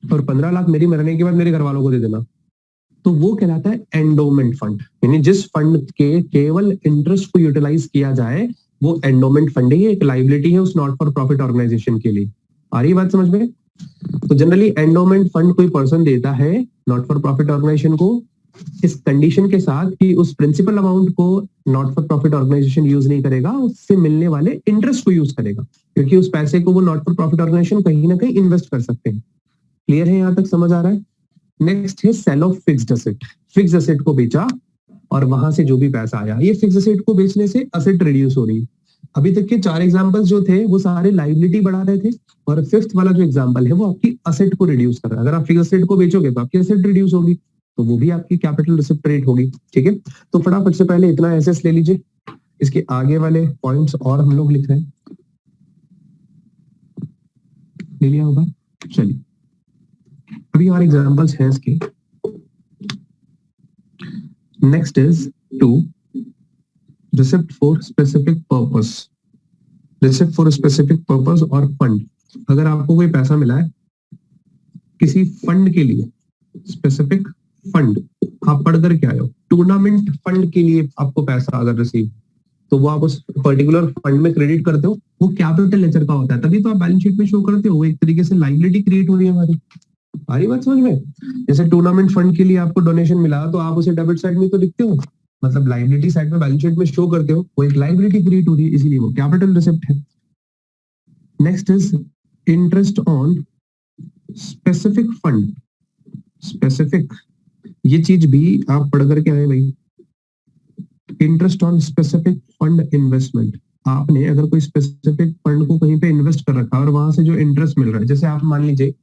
और 15 लाख मेरी मरने के बाद मेरे घर वालों को दे देना. तो वो कहलाता है एंडोमेंट फंड. यानी जिस फंड के केवल इंटरेस्ट को यूटिलाइज किया जाए वो एंडोमेंट फंड है. एक लाइबिलिटी है उस नॉट फॉर प्रॉफिट ऑर्गेनाइजेशन के लिए. आ रही बात समझ में. तो जनरली एंडोमेंट फंड कोई पर्सन देता है नॉट फॉर प्रॉफिट ऑर्गेनाइजेशन को, इस कंडीशन के साथ कि उस प्रिंसिपल अमाउंट को not for profit organisation use नहीं करेगा, उससे मिलने वाले इंटरेस्ट को यूज करेगा, क्योंकि उस पैसे को वो नॉट फॉर प्रॉफिट ऑर्गेनाइजेशन कहीं ना कहीं इन्वेस्ट कर सकते हैं। क्लियर है, यहाँ तक समझ आ रहा है? नेक्स्ट है sale of fixed asset. Fixed asset को बेचा और वहां से जो भी पैसा आया, ये फिक्स्ड एसेट को बेचने से एसेट रिड्यूस हो रही है। अभी तक के 4 एग्जांपल्स जो थे वो सारे लायबिलिटी बढ़ा रहे थे, और फिफ्थ वाला जो एग्जांपल है वो आपकी एसेट को रिड्यूस कर रहा है। अगर आप फिक्स्ड एसेट को बेचोगे तो आपकी एसेट रिड्यूस होगी, तो वो भी आपकी कैपिटल रिसिप्ट रेट होगी। ठीक है, तो फटाफट से पहले इतना एसेस ले लीजिए, इसके आगे वाले पॉइंट्स और हम लोग लिख रहे हैं। ले लिया होगा, चलिए अभी और एग्जांपल्स हैं इसके। Next is 2 receipt for specific purpose. Receipt for specific purpose और फंड। अगर आपको कोई पैसा मिला है किसी फंड के लिए, स्पेसिफिक फंड, आप पढ़ कर के आए हो, टूर्नामेंट फंड के लिए आपको पैसा अगर रिसीव, तो वो आप उस पर्टिकुलर फंड में क्रेडिट करते हो, वो कैपिटल नेचर का होता है, तभी तो आप बैलेंस शीट में शो करते हो। वो एक तरीके से लायबिलिटी क्रिएट हो रही है हमारी। आ रही बात समझ में? जैसे टूर्नामेंट फंड के लिए आपको डोनेशन मिला तो आप उसे डेबिट साइड में तो लिखते हो, मतलब लायबिलिटी साइड में बैलेंस शीट में शो करते हो, वो एक लायबिलिटी क्रिएट हो रही है, इसीलिए वो कैपिटल रिसिप्ट है। Next is interest on specific fund. Specific, ये चीज भी आप पढ़ करके आए भाई। Interest on specific fund investment, आपने अगर कोई स्पेसिफिक फंड को कहीं पे इन्वेस्ट कर रखा है और वहां से जो इंटरेस्ट मिल रहा है, जैसे आप मान लीजिए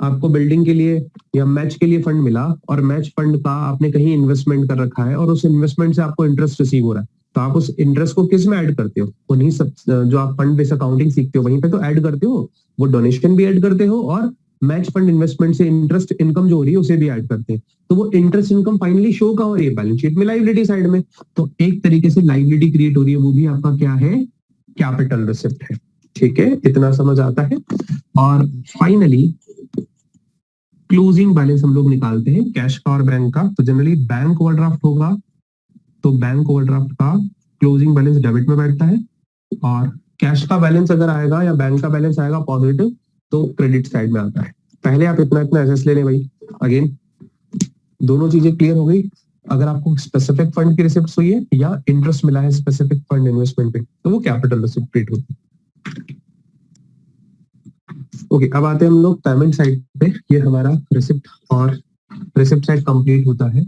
आपको बिल्डिंग के लिए या मैच के लिए फंड मिला, और मैच फंड का आपने कहीं इन्वेस्टमेंट कर रखा है और उस इन्वेस्टमेंट से आपको इंटरेस्ट रिसीव हो रहा है, तो आप उस इंटरेस्ट को किस में ऐड करते हो? उन्हीं सब जो आप फंड बेस्ड अकाउंटिंग सीखते हो वहीं पे तो ऐड करते हो। वो डोनेशन भी ऐड करते हो और मैच फंड इन्वेस्टमेंट से इंटरेस्ट इनकम जो हो रही है उसे भी ऐड करते हैं। तो वो इंटरेस्ट इनकम फाइनली शो कहाँ हो रही है? बैलेंस शीट में, लायबिलिटी साइड में। तो एक तरीके से लायबिलिटी क्रिएट हो रही है, वो भी आपका क्या है? कैपिटल रिसिप्ट है। ठीक है, इतना समझ आता है। और फाइनली क्लोजिंग बैलेंस हम लोग निकालते हैं कैश का और बैंक का। तो जनरली बैंक ओवरड्राफ्ट होगा, तो बैंक ओवरड्राफ्ट का क्लोजिंग बैलेंस डेबिट में बैठता है, और कैश का बैलेंस अगर आएगा या बैंक का बैलेंस आएगा पॉजिटिव तो क्रेडिट साइड में आता है। पहले आप इतना इतना एसेस ले लें भाई। अगेन दोनों चीजें क्लियर हो गई। अगर आपको स्पेसिफिक फंड की रिसिप्ट हुई है या इंटरेस्ट मिला है स्पेसिफिक फंड इन्वेस्टमेंट पे, तो वो कैपिटल रिसिप्ट क्रिएट होती है। ओके, अब आते हैं हम लोग पेमेंट साइड पे। ये हमारा रिसिप्ट और रिसिप्ट साइड कंप्लीट होता है।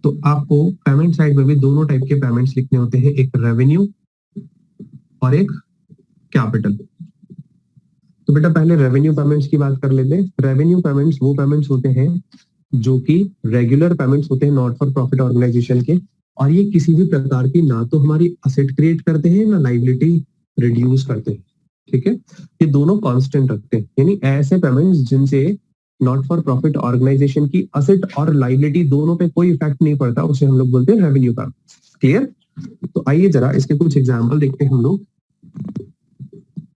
तो आपको पेमेंट साइड में भी दोनों टाइप के पेमेंट्स लिखने होते हैं, एक रेवेन्यू और एक कैपिटल। तो बेटा पहले रेवेन्यू पेमेंट्स की बात कर लेते हैं। रेवेन्यू पेमेंट्स वो पेमेंट्स होते हैं जो कि रेगुलर पेमेंट्स होते हैं नॉट फॉर प्रॉफिट ऑर्गेनाइजेशन के, और ये किसी भी प्रकार की ना तो हमारी असेट क्रिएट करते हैं ना लायबिलिटी रिड्यूस करते हैं। ठीक है, ये दोनों कांस्टेंट रखते हैं, यानी ऐसे पेमेंट्स जिनसे नॉट फॉर प्रॉफिट ऑर्गेनाइजेशन की असेट और लायबिलिटी दोनों पे कोई इफेक्ट नहीं पड़ता, उसे हम लोग बोलते हैं रेवेन्यू का। क्लियर? तो आइए जरा इसके कुछ एग्जाम्पल देखते हैं हम लोग।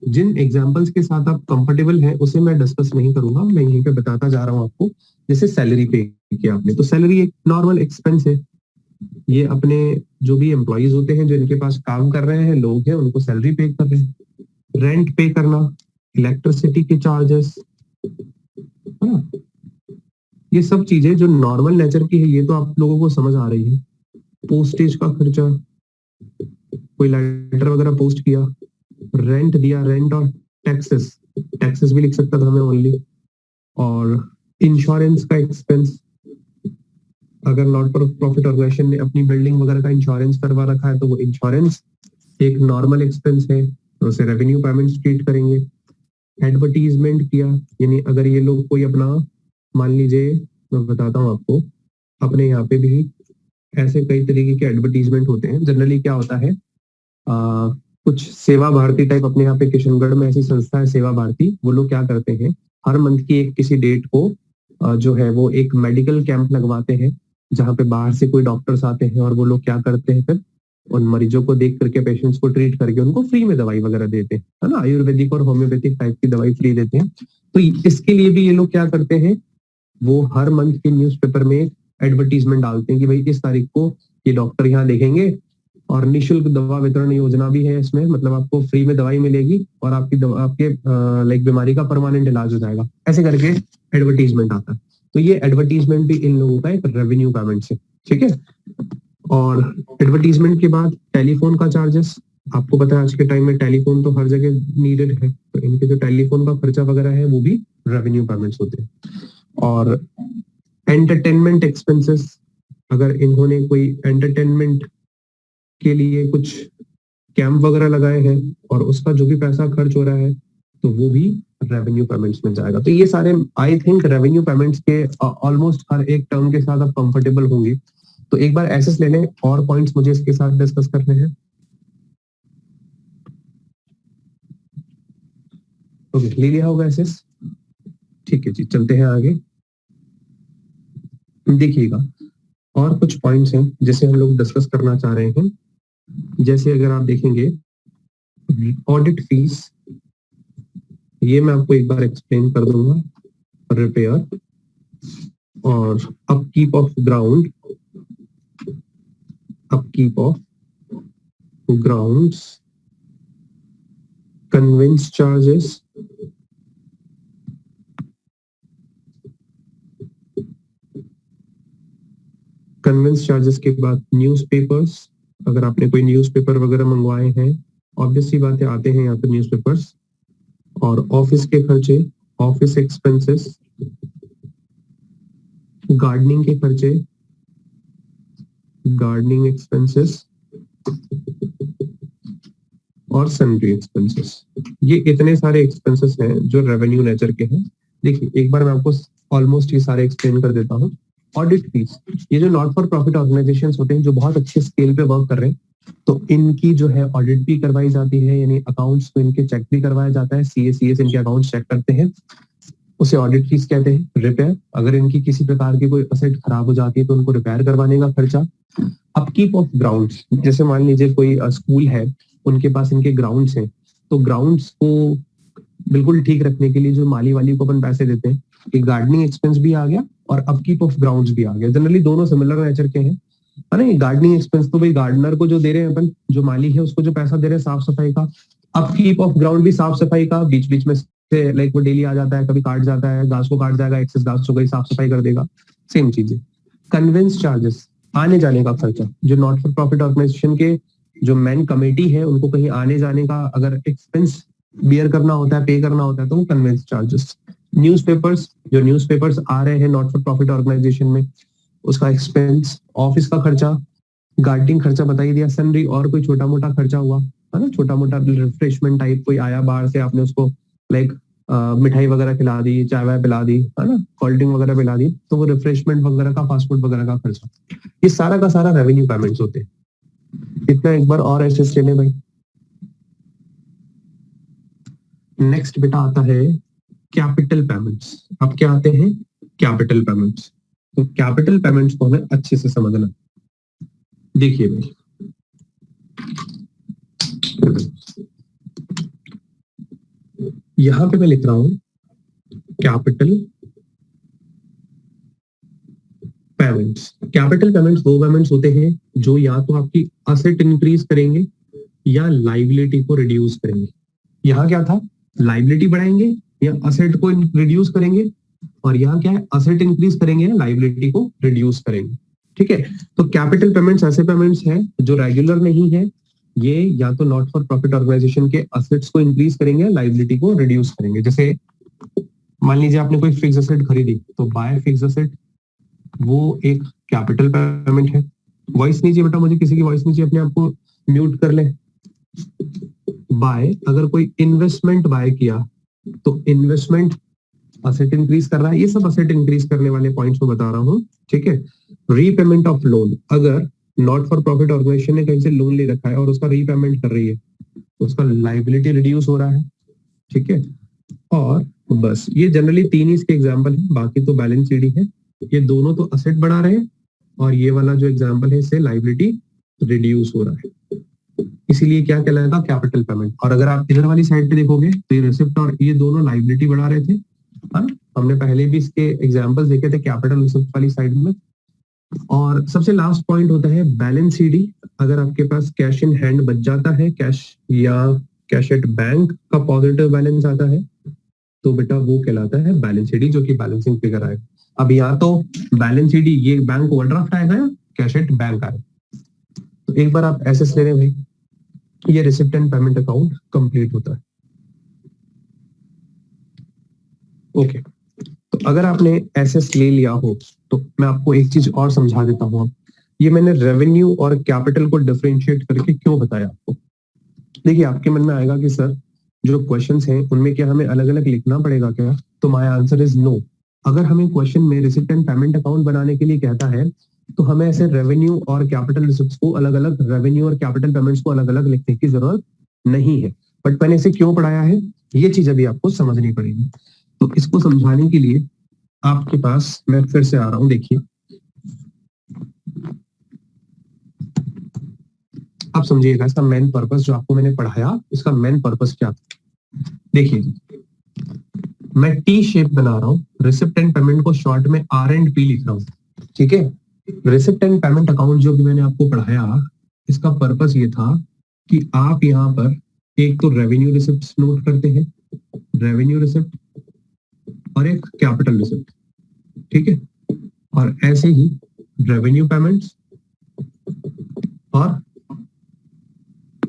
जिन एग्जाम्पल्स के साथ आप कंफर्टेबल हैं उसे मैं डिस्कस नहीं करूंगा, मैं यहीं पे बताता जा रहा हूं आपको। जैसे सैलरी पे किया आपने, तो सैलरी एक नॉर्मल एक्सपेंस है। ये अपने जो भी एम्प्लॉइज होते हैं जो इनके पास काम कर रहे हैं, लोग हैं, उनको सैलरी पे कर रहे हैं। रेंट पे करना, इलेक्ट्रिसिटी के चार्जेस, ये सब चीजें जो नॉर्मल नेचर की है, ये तो आप लोगों को समझ आ रही है। पोस्टेज का खर्चा, कोई लेटर वगैरह पोस्ट किया, रेंट दिया, रेंट और टैक्सेस, टैक्सेस भी लिख सकता था मैं ओनली, और इंश्योरेंस का एक्सपेंस। अगर नॉट फॉर प्रॉफिट ऑर्गेनाइजेशन ने अपनी बिल्डिंग वगैरह का इंश्योरेंस करवा रखा है तो वो इंश्योरेंस एक नॉर्मल एक्सपेंस है, तो उसे रेवेन्यू पेमेंट ट्रीट करेंगे। एडवर्टीजमेंट किया, यानी अगर ये लोग कोई अपना, मान लीजिए मैं बताता हूँ आपको, अपने यहाँ पे भी ऐसे कई तरीके के एडवर्टीजमेंट होते हैं। जनरली क्या होता है, कुछ सेवा भारती टाइप, अपने यहाँ पे किशनगढ़ में ऐसी संस्था है सेवा भारती, वो लोग क्या करते हैं, हर मंथ की एक किसी डेट को जो है वो एक मेडिकल कैंप लगवाते हैं, जहाँ पे बाहर से कोई डॉक्टर्स आते हैं, और वो लोग क्या करते हैं फिर उन मरीजों को देख करके, पेशेंट्स को ट्रीट करके उनको फ्री में दवाई वगैरह देते हैं, है ना, आयुर्वेदिक और होम्योपैथिक टाइप की दवाई फ्री देते हैं। तो इसके लिए भी ये लोग क्या करते हैं, वो हर मंथ के न्यूज़पेपर में एडवर्टीजमेंट डालते हैं कि भाई इस तारीख को ये डॉक्टर यहाँ देखेंगे, और निशुल्क दवा वितरण योजना भी है इसमें, मतलब आपको फ्री में दवाई मिलेगी और आपकी दवा आपके लाइक बीमारी का परमानेंट इलाज हो जाएगा, ऐसे करके एडवर्टीजमेंट आता है। तो ये एडवर्टीजमेंट भी इन लोगों का एक रेवेन्यू पेमेंट है, ठीक है। और एडवर्टीजमेंट के बाद टेलीफोन का चार्जेस, आपको पता है आज के टाइम में टेलीफोन तो हर जगह नीडेड है, तो इनके जो टेलीफोन का खर्चा वगैरह है वो भी रेवेन्यू पेमेंट्स होते हैं। और एंटरटेनमेंट एक्सपेंसेस, अगर इन्होंने कोई एंटरटेनमेंट के लिए कुछ कैंप वगैरह लगाए हैं और उसका जो भी पैसा खर्च हो रहा है तो वो भी रेवेन्यू पेमेंट्स में जाएगा। तो ये सारे आई थिंक रेवेन्यू पेमेंट्स के ऑलमोस्ट हर एक टर्म के साथ आप कंफर्टेबल होंगे। तो एक बार एसेस ले लें, और पॉइंट्स मुझे इसके साथ डिस्कस करने हैं। ओके, ले लिया होगा एसेस, ठीक है जी, चलते हैं आगे। देखिएगा और कुछ पॉइंट्स हैं जिसे हम लोग डिस्कस करना चाह रहे हैं। जैसे अगर आप देखेंगे ऑडिट फीस, ये मैं आपको एक बार एक्सप्लेन कर दूंगा। रिपेयर और upkeep of ground, upkeep of grounds, conveyance charges, conveyance charges के बाद न्यूज़पेपर्स, अगर आपने कोई न्यूज़पेपर वगैरह मंगवाए हैं, ऑब्वियस सी बातें आते हैं यहाँ पे न्यूज़पेपर्स। और ऑफिस के खर्चे, ऑफिस एक्सपेंसेस, गार्डनिंग के खर्चे, गार्डनिंग एक्सपेंसेस और सैनिटरी एक्सपेंसेस। ये इतने सारे एक्सपेंसेस हैं जो रेवेन्यू नेचर के हैं। देखिए एक बार मैं आपको ऑलमोस्ट ये सारे एक्सप्लेन कर देता हूँ। ऑडिट फीस, ये जो नॉट फॉर प्रॉफिट ऑर्गेनाइजेशंस होते हैं जो बहुत अच्छे स्केल पे वर्क कर रहे हैं, तो इनकी जो है ऑडिट भी करवाई जाती है, यानी अकाउंट्स को इनके चेक भी करवाया जाता है। सीए इनके अकाउंट्स चेक करते हैं, उसे ऑडिट फीस कहते हैं। रिपेयर, अगर इनकी किसी प्रकार की कोई असेट खराब हो जाती है तो उनको रिपेयर करवाने का खर्चा। अपकीप ऑफ ग्राउंड्स, जैसे मान लीजिए कोई स्कूल है, उनके पास इनके ग्राउंड्स हैं, तो ग्राउंड्स को बिल्कुल ठीक रखने के लिए जो माली वाली को अपन पैसे देते हैं, एक गार्डनिंग एक्सपेंस भी आ गया और अपकीप ऑफ ग्राउंड्स भी आ गया। जनरली दोनों सिमिलर नेचर के हैं, है ना। गार्डनिंग एक्सपेंस तो भाई गार्डनर को जो दे रहे हैं अपन, जो माली है उसको जो पैसा दे रहे हैं साफ सफाई का। अपकीप ऑफ ग्राउंड भी साफ सफाई का, बीच बीच में से लाइक वो डेली आ जाता है, कभी काट जाता है, घास को काट जाएगा, एक्सेस घास हो गई, साफ सफाई कर देगा, सेम चीज है। कन्वेंस चार्जेस, आने जाने का खर्चा, जो नॉट फॉर प्रॉफिट ऑर्गेनाइजेशन के जो मेन कमेटी है उनको कहीं आने जाने का अगर एक्सपेंस बियर करना होता है, पे करना होता है, तो वो कन्वेंस चार्जेस। न्यूज़पेपर्स, जो न्यूज़पेपर्स आ रहे हैं नॉट फॉर प्रॉफिट ऑर्गेनाइजेशन में, उसका एक्सपेंस। ऑफिस का खर्चा, गार्डनिंग खर्चा बता ही दिया। सैलरी और कोई छोटा मोटा खर्चा हुआ, है ना, छोटा मोटा रिफ्रेशमेंट टाइप, कोई आया बाहर से, आपने उसको लाइक मिठाई वगैरह खिला दी, चाय वाय पिला दी, है ना, कोल्ड ड्रिंक वगैरह पिला दी, तो वो रिफ्रेशमेंट वगैरह का, फास्ट फूड वगैरह का खर्चा, ये सारा का सारा रेवेन्यू पेमेंट्स होते हैं। इतना एक बार और एसेस लेने भाई। नेक्स्ट बेटा आता है कैपिटल पेमेंट्स। अब क्या आते हैं? Capital payments. तो कैपिटल पेमेंट्स को हमें अच्छे से समझना। देखिए भाई, यहां पे मैं लिख रहा हूं कैपिटल पेमेंट्स। कैपिटल पेमेंट्स वो पेमेंट्स होते हैं जो या तो आपकी असेट इंक्रीज करेंगे या लाइबिलिटी को रिड्यूस करेंगे। यहाँ क्या था? लाइबिलिटी बढ़ाएंगे या असेट को रिड्यूस करेंगे, और यहाँ क्या है? असेट इंक्रीज करेंगे या लाइबिलिटी को रिड्यूस करेंगे। ठीक है, तो कैपिटल पेमेंट्स ऐसे पेमेंट्स हैं जो रेगुलर नहीं है, ये या तो नॉट फॉर प्रॉफिट ऑर्गेनाइजेशन के असेट्स को इंक्रीज करेंगे, लाइबिलिटी को रिड्यूस करेंगे। जैसे मान लीजिए आपने कोई फिक्स असेट खरीदी, तो बाय फिक्स असेट, वो एक कैपिटल पेमेंट है। वॉइस नहीं चाहिए बेटा मुझे, किसी की वॉइस नहीं चाहिए, अपने आप को म्यूट कर ले। बाय, अगर कोई इन्वेस्टमेंट बाय किया तो इन्वेस्टमेंट असेट इंक्रीज कर रहा है, ये सब असेट इंक्रीज करने वाले पॉइंट्स में बता रहा हूं। ठीक है, रीपेमेंट ऑफ लोन, अगर नॉट फॉर प्रॉफिट ऑर्गेनाइजेशन ने कहीं से लोन ले रखा है और उसका रीपेमेंट कर रही है तो उसका लाइबिलिटी रिड्यूस हो रहा है। ठीक है, और बस ये जनरली तीन ही इसके एग्जाम्पल है, बाकी तो बैलेंस शीट ही है। ये दोनों तो असेट बढ़ा रहे हैं और ये वाला जो एग्जाम्पल है इससे लाइबिलिटी रिड्यूस हो रहा है, इसीलिए क्या कहलाएगा? Capital payment. और अगर आप इधर वाली साइड पे देखोगे तो ये रिसिप्ट और ये दोनों लाइबिलिटी बढ़ा रहे थे, है ना। हमने पहले भी इसके एग्जांपल्स देखे थे कैपिटल रिसिप्ट वाली साइड में। और सबसे लास्ट पॉइंट होता है बैलेंस सीडी। अगर आपके पास कैश इन हैंड बच जाता है, कैश या कैश एट बैंक का पॉजिटिव बैलेंस आता है, तो बेटा वो कहलाता है बैलेंस सीडी, जो कि बैलेंसिंग फिगर आएगा। अब यहाँ तो बैलेंस सीडी ये बैंक ओवरड्राफ्ट आएगा या कैश एट बैंक आएगा। तो एक बार आप एसेस ले रहे भाई, ये receipt and payment account complete होता है। ओके, तो अगर आपने एसेस ले लिया हो तो मैं आपको एक चीज और समझा देता हूँ। ये मैंने रेवेन्यू और कैपिटल को डिफरेंशिएट करके क्यों बताया आपको। देखिए, आपके मन में आएगा कि सर जो क्वेश्चंस हैं उनमें क्या हमें अलग अलग लिखना पड़ेगा क्या? तो माय आंसर इज नो। अगर हमें क्वेश्चन में रिसिप्ट एंड पेमेंट अकाउंट बनाने के लिए कहता है तो हमें ऐसे रेवेन्यू और कैपिटल रिसिप्ट्स को अलग अलग, रेवेन्यू और कैपिटल पेमेंट्स को अलग अलग लिखने की जरूरत नहीं है। बट मैंने इसे क्यों पढ़ाया है ये चीज अभी आपको समझनी पड़ेगी। तो इसको समझाने के लिए आपके पास मैं फिर से आ रहा हूं। देखिए, आप समझिएगा इसका मेन पर्पस जो आपको मैंने पढ़ाया, इसका मेन पर्पस क्या था। देखिए, मैं टी शेप बना रहा हूँ, रिसिप्ट एंड पेमेंट को शॉर्ट में आर एंड पी लिख रहा हूँ, ठीक है। रिसिप्ट एंड पेमेंट अकाउंट जो भी मैंने आपको पढ़ाया, इसका पर्पस ये था कि आप यहाँ पर एक तो रेवेन्यू रिसिप्ट नोट करते हैं, रेवेन्यू रिसिप्ट, और एक कैपिटल रिसिप्ट, ठीक है। और ऐसे ही रेवेन्यू पेमेंट्स और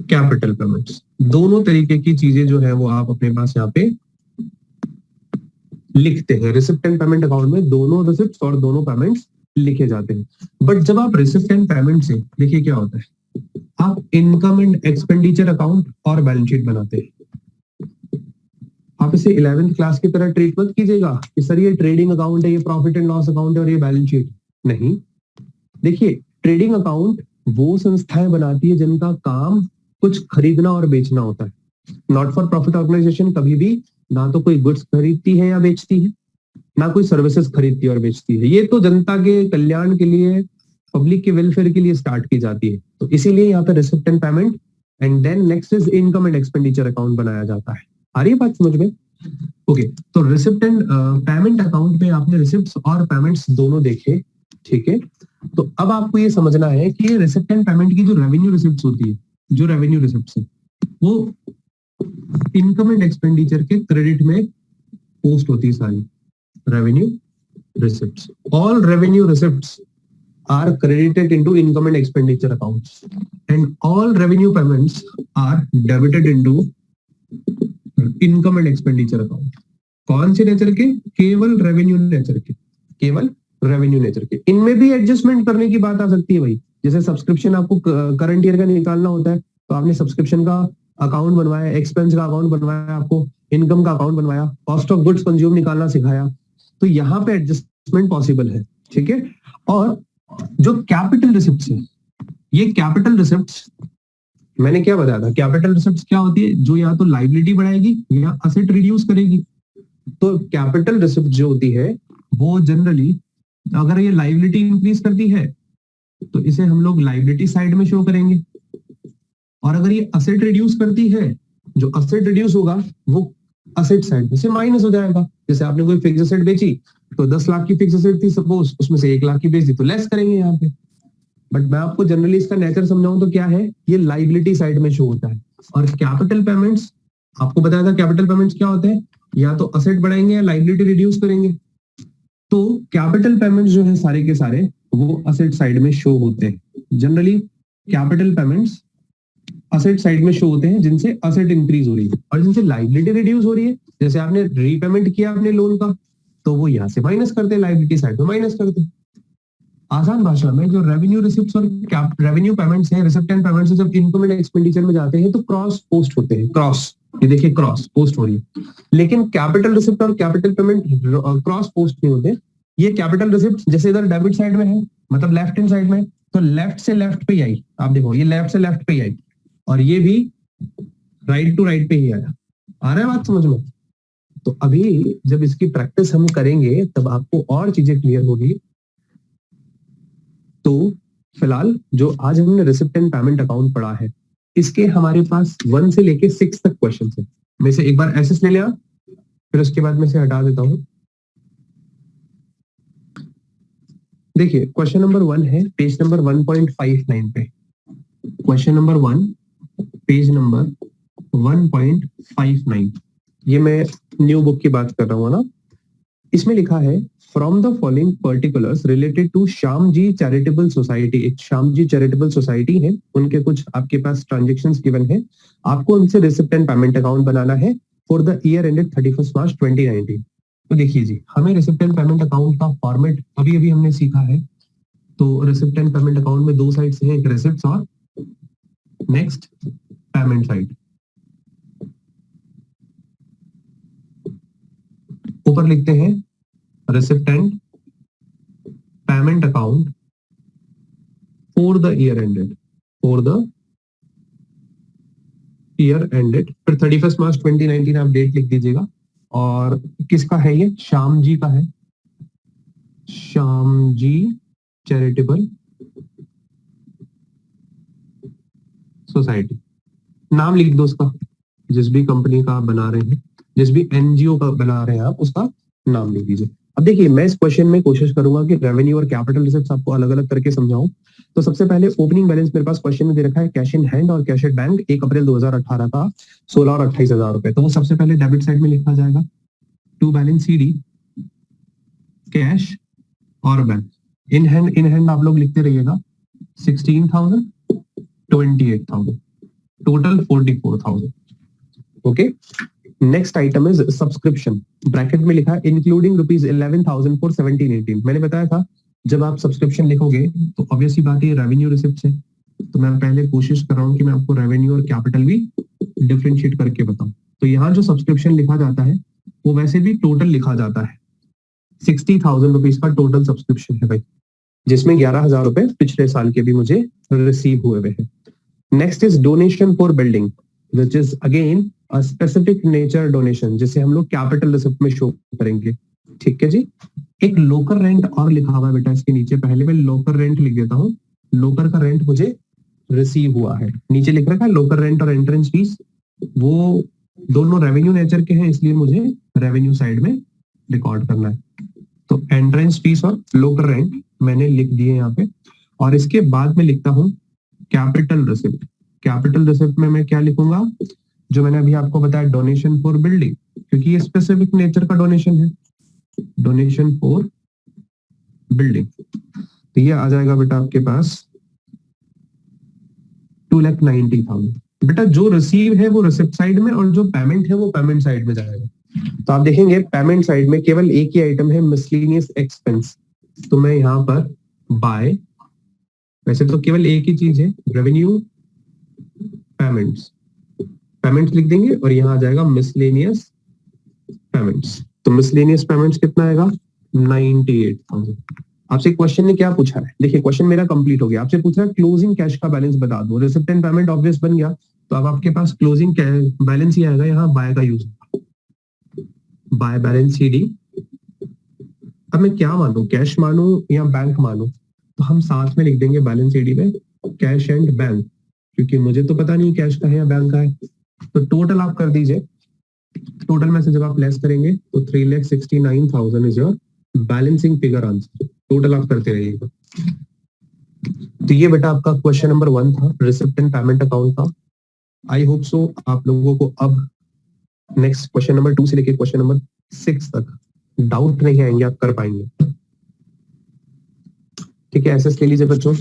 कैपिटल पेमेंट्स, दोनों तरीके की चीजें जो है वो आप अपने पास यहाँ पे लिखते हैं। रिसिप्ट एंड पेमेंट अकाउंट में दोनों रिसिप्ट्स और दोनों पेमेंट्स लिखे जाते हैं। बट जब आप रिसिप्ट एंड पेमेंट से, देखिए क्या होता है, आप इनकम एंड एक्सपेंडिचर अकाउंट और बैलेंस शीट बनाते हैं। आप इसे 11th क्लास की तरह ट्रीट मत कीजिएगा कि सर ये ट्रेडिंग अकाउंट है, ये प्रॉफिट एंड लॉस अकाउंट है और ये बैलेंस शीट। नहीं, देखिए, ट्रेडिंग अकाउंट वो संस्थाएं बनाती है जिनका काम कुछ खरीदना और बेचना होता है। नॉट फॉर प्रॉफिट ऑर्गेनाइजेशन कभी भी ना तो कोई गुड्स खरीदती है या बेचती है, ना कोई सर्विसेज खरीदती है और बेचती है। ये तो जनता के कल्याण के लिए, पब्लिक के वेलफेयर के लिए स्टार्ट की जाती है। तो इसीलिए यहाँ पे receipt and payment and then next is income and expenditure account बनाया जाता है। आ रही है बात समझ में? ओके, तो रिसिप्ट एंड पेमेंट अकाउंट में आपने रिसिप्ट्स और पेमेंट्स दोनों देखे, ठीक है। तो अब आपको ये समझना है कि रिसिप्ट एंड पेमेंट की जो रेवेन्यू रिसिप्ट्स होती है, जो रेवेन्यू रिसिप्ट्स है वो इनकम एंड एक्सपेंडिचर के क्रेडिट में पोस्ट होती है सारी revenue receipts. All revenue receipts are credited into income and expenditure accounts and all revenue payments are debited into income and expenditure account। कौन से नेचर के? केवल रेवेन्यू नेचर के, केवल रेवेन्यू नेचर के। इनमें भी एडजस्टमेंट करने की बात आ सकती है भाई। जैसे सब्सक्रिप्शन आपको करंट ईयर का निकालना होता है तो आपने सब्सक्रिप्शन का अकाउंट बनवाया, एक्सपेंस का अकाउंट बनवाया, आपको इनकम का अकाउंट बनवाया, कॉस्ट ऑफ गुड्स कंज्यूम निकालना सिखाया, तो यहाँ पे एडजस्टमेंट पॉसिबल है, ठीक है। और जो कैपिटल रिसिप्ट्स है, ये कैपिटल रिसिप्ट्स मैंने क्या बताया था, कैपिटल रिसिप्ट्स क्या होती है? जो या तो लाइबिलिटी बढ़ाएगी या असेट रिड्यूस करेगी। तो कैपिटल रिसिप्ट जो होती है वो जनरली, अगर ये लाइबिलिटी इंक्रीज करती है तो इसे हम लोग लाइबिलिटी साइड में शो करेंगे, और अगर ये असेट रिड्यूस करती है, जो असेट रिड्यूस होगा वो असेट साइड में से माइनस हो जाएगा। जैसे आपने कोई फिक्स असेट बेची तो 10 लाख की फिक्स असेट थी सपोज, उसमें से 1 लाख की बेच दी तो लेस करेंगे यहाँ पे। बट मैं आपको जनरली इसका नेचर समझाऊं तो क्या है, ये लाइबिलिटी साइड में शो होता है। और कैपिटल पेमेंट्स, आपको बताया था कैपिटल पेमेंट्स क्या होते हैं, या तो असेट बढ़ाएंगे या लाइबिलिटी रिड्यूस करेंगे। तो कैपिटल पेमेंट्स जो है सारे के सारे वो असेट साइड में शो होते हैं। Generally capital payments asset side में शो होते हैं जिनसे असेट इंक्रीज हो रही है, और जिनसे लाइबिलिटी रिड्यूस हो रही है, जैसे आपने रीपेमेंट किया अपने लोन का तो वो यहाँ से माइनस करते हैं, लाइबिलिटी साइड में माइनस करते हैं। आसान भाषा में जो रेवेन्यू रिसिप्ट्स और रेवेन्यू पेमेंट्स हैं, रिसिप्ट एंड पेमेंट्स जब इनकम एंड एक्सपेंडिचर में जाते हैं तो क्रॉस पोस्ट होते हैं। क्रॉस, ये देखिए क्रॉस पोस्ट हो रही है। लेकिन कैपिटल रिसिप्ट और कैपिटल पेमेंट क्रॉस पोस्ट नहीं होते। ये कैपिटल रिसिप्ट जैसे इधर डेबिट साइड में है, मतलब लेफ्ट हैंड साइड में, तो लेफ्ट से लेफ्ट पे ही आई। आप देखो ये लेफ्ट से लेफ्ट पे ही आई, और ये भी राइट टू राइट पे ही आया। आ रहा है बात समझ में? तो अभी जब इसकी प्रैक्टिस हम करेंगे तब आपको और चीजें क्लियर होगी। तो फिलहाल जो आज हमने रिसिप्ट एंड पेमेंट अकाउंट पढ़ा है, इसके हमारे पास 1 से लेके 6 तक क्वेश्चन है। मैं से एक बार एसेस ले लिया, फिर उसके बाद मैं से हटा देता हूं। देखिए क्वेश्चन नंबर 1 है पेज नंबर 1.59 पे। क्वेश्चन नंबर 1 पेज नंबर 1.59, ये मैं न्यू बुक की बात कर रहा हूँ ना। इसमें लिखा है from the following particulars related to Shyam ji charitable society. एक श्याम जी चैरिटेबल सोसाइटी है, उनके कुछ आपके पास ट्रांजेक्शन्स गिवन है, आपको उनसे रिसिप्ट एंड पेमेंट अकाउंट बनाना है फॉर द ईयर एंडेड 31 मार्च 2019। तो देखिए जी, हमें रिसिप्ट एंड पेमेंट अकाउंट का फॉर्मेट अभी अभी हमने सीखा है। तो रिसिप्ट एंड पेमेंट अकाउंट में दो साइड्स हैं, एक रिसिप्ट्स और नेक्स्ट पेमेंट साइड। ऊपर लिखते हैं receipt and payment account for the year ended, for the year ended, फिर 31 मार्च 2019 आप डेट लिख दीजिएगा। और किसका है ये? श्याम जी का है, श्याम जी चैरिटेबल सोसाइटी। नाम लिख दो उसका, जिस भी कंपनी का आप बना रहे हैं, जिस भी एनजीओ का बना रहे हैं आप, उसका नाम लिख दीजिए। अब देखिए मैं इस क्वेश्चन में कोशिश करूंगा कि रेवेन्यू और कैपिटल रिसिप्ट्स आपको अलग अलग करके समझाऊं। तो सबसे पहले ओपनिंग बैलेंस मेरे पास क्वेश्चन में दे रखा है कैश इन हैंड और कैश एट बैंक 1 अप्रैल 2018 का 16 और 28,000 रुपए। तो वो सबसे पहले डेबिट साइड में लिखा जाएगा, टू बैलेंस सीडी कैश और बैंक। इन हैंड आप लोग लिखते रहिएगा 16,000, 28,000, total 44,000। Okay, next item is subscription. Bracket में लिखा है इंक्लूडिंग ₹11,000 फॉर 17-18। मैंने बताया था जब आप सब्सक्रिप्शन लिखोगे तो ऑब्वियसली बात है रेवेन्यू रिसिप्ट है। तो मैं पहले कोशिश कर रहा हूँ कि मैं आपको रेवेन्यू और कैपिटल भी डिफरेंशिएट करके बताऊं। तो यहाँ जो सब्सक्रिप्शन लिखा जाता है वो वैसे भी टोटल लिखा जाता है, 60,000 रुपीज का टोटल सब्सक्रिप्शन है भाई, जिसमें 11,000 रुपए पिछले साल के भी मुझे रिसीव हुए हैं। Next is donation for building which is again a specific nature donation, जिसे हम लोग कैपिटल रिसिप्ट में शो करेंगे। ठीक है जी। एक लोकर रेंट और लिखा हुआ है बेटा इसके नीचे, पहले मैं लोकर रेंट लिख देता हूँ। लोकर का रेंट मुझे रिसीव हुआ है, नीचे लिख रखा है लोकर रेंट और एंट्रेंस फीस, वो दोनों रेवेन्यू नेचर के हैं, इसलिए मुझे रेवेन्यू साइड में रिकॉर्ड करना है। तो एंट्रेंस फीस और लोकर रेंट मैंने लिख दिए यहाँ पे। और इसके बाद में लिखता हूँ कैपिटल रिसिप्ट। कैपिटल रिसिप्ट में मैं क्या लिखूंगा, जो मैंने अभी आपको बताया डोनेशन फॉर बिल्डिंग, क्योंकि ये स्पेसिफिक नेचर का डोनेशन है, डोनेशन फॉर बिल्डिंग। तो ये आ जाएगा बेटा आपके पास 2,90,000। बेटा जो रिसीव है वो रिसिप्ट साइड में और जो पेमेंट है वो पेमेंट साइड में जाएगा। तो आप देखेंगे पेमेंट साइड में केवल एक ही आइटम है मिसलेनियस एक्सपेंस। तो मैं यहाँ पर बाय, वैसे तो केवल एक ही चीज है रेवेन्यू पेमेंट्स, पेमेंट्स लिख देंगे और यहाँ आ जाएगा मिसलेनियस पेमेंट्स। तो मिसलेनियस पेमेंट्स कितना आएगा 98,000। आपसे क्वेश्चन ने क्या पूछा है, देखिए क्वेश्चन मेरा कंप्लीट हो गया। आपसे पूछ रहा है क्लोजिंग कैश का बैलेंस बता दो। रिसिप्ट एंड पेमेंट ऑब्वियस बन गया, तो अब आपके पास क्लोजिंग बैलेंस ही आएगा, यहाँ बाय का यूज, बाय बैलेंस सीडी। अब मैं क्या मानूं, कैश मानूं या बैंक मानूं? तो हम साथ में लिख देंगे बैलेंस सीडी में कैश एंड बैंक, क्योंकि मुझे तो पता नहीं कैश का है या बैंक का है। तो टोटल आप कर दीजिए, टोटल में से जब आप लेस करेंगे तो 3,69,000 is your balancing figure answer. Total आप करते रहिएगा। तो ये बेटा आपका क्वेश्चन नंबर 1 था, रिसिप्ट एंड पेमेंट अकाउंट था। आई होप सो आप लोगों को अब नेक्स्ट क्वेश्चन नंबर 2 से लेकर क्वेश्चन नंबर 6 तक डाउट नहीं आएंगे, आप कर पाएंगे। ठीक है, एसएस ले लीजिए बच्चों।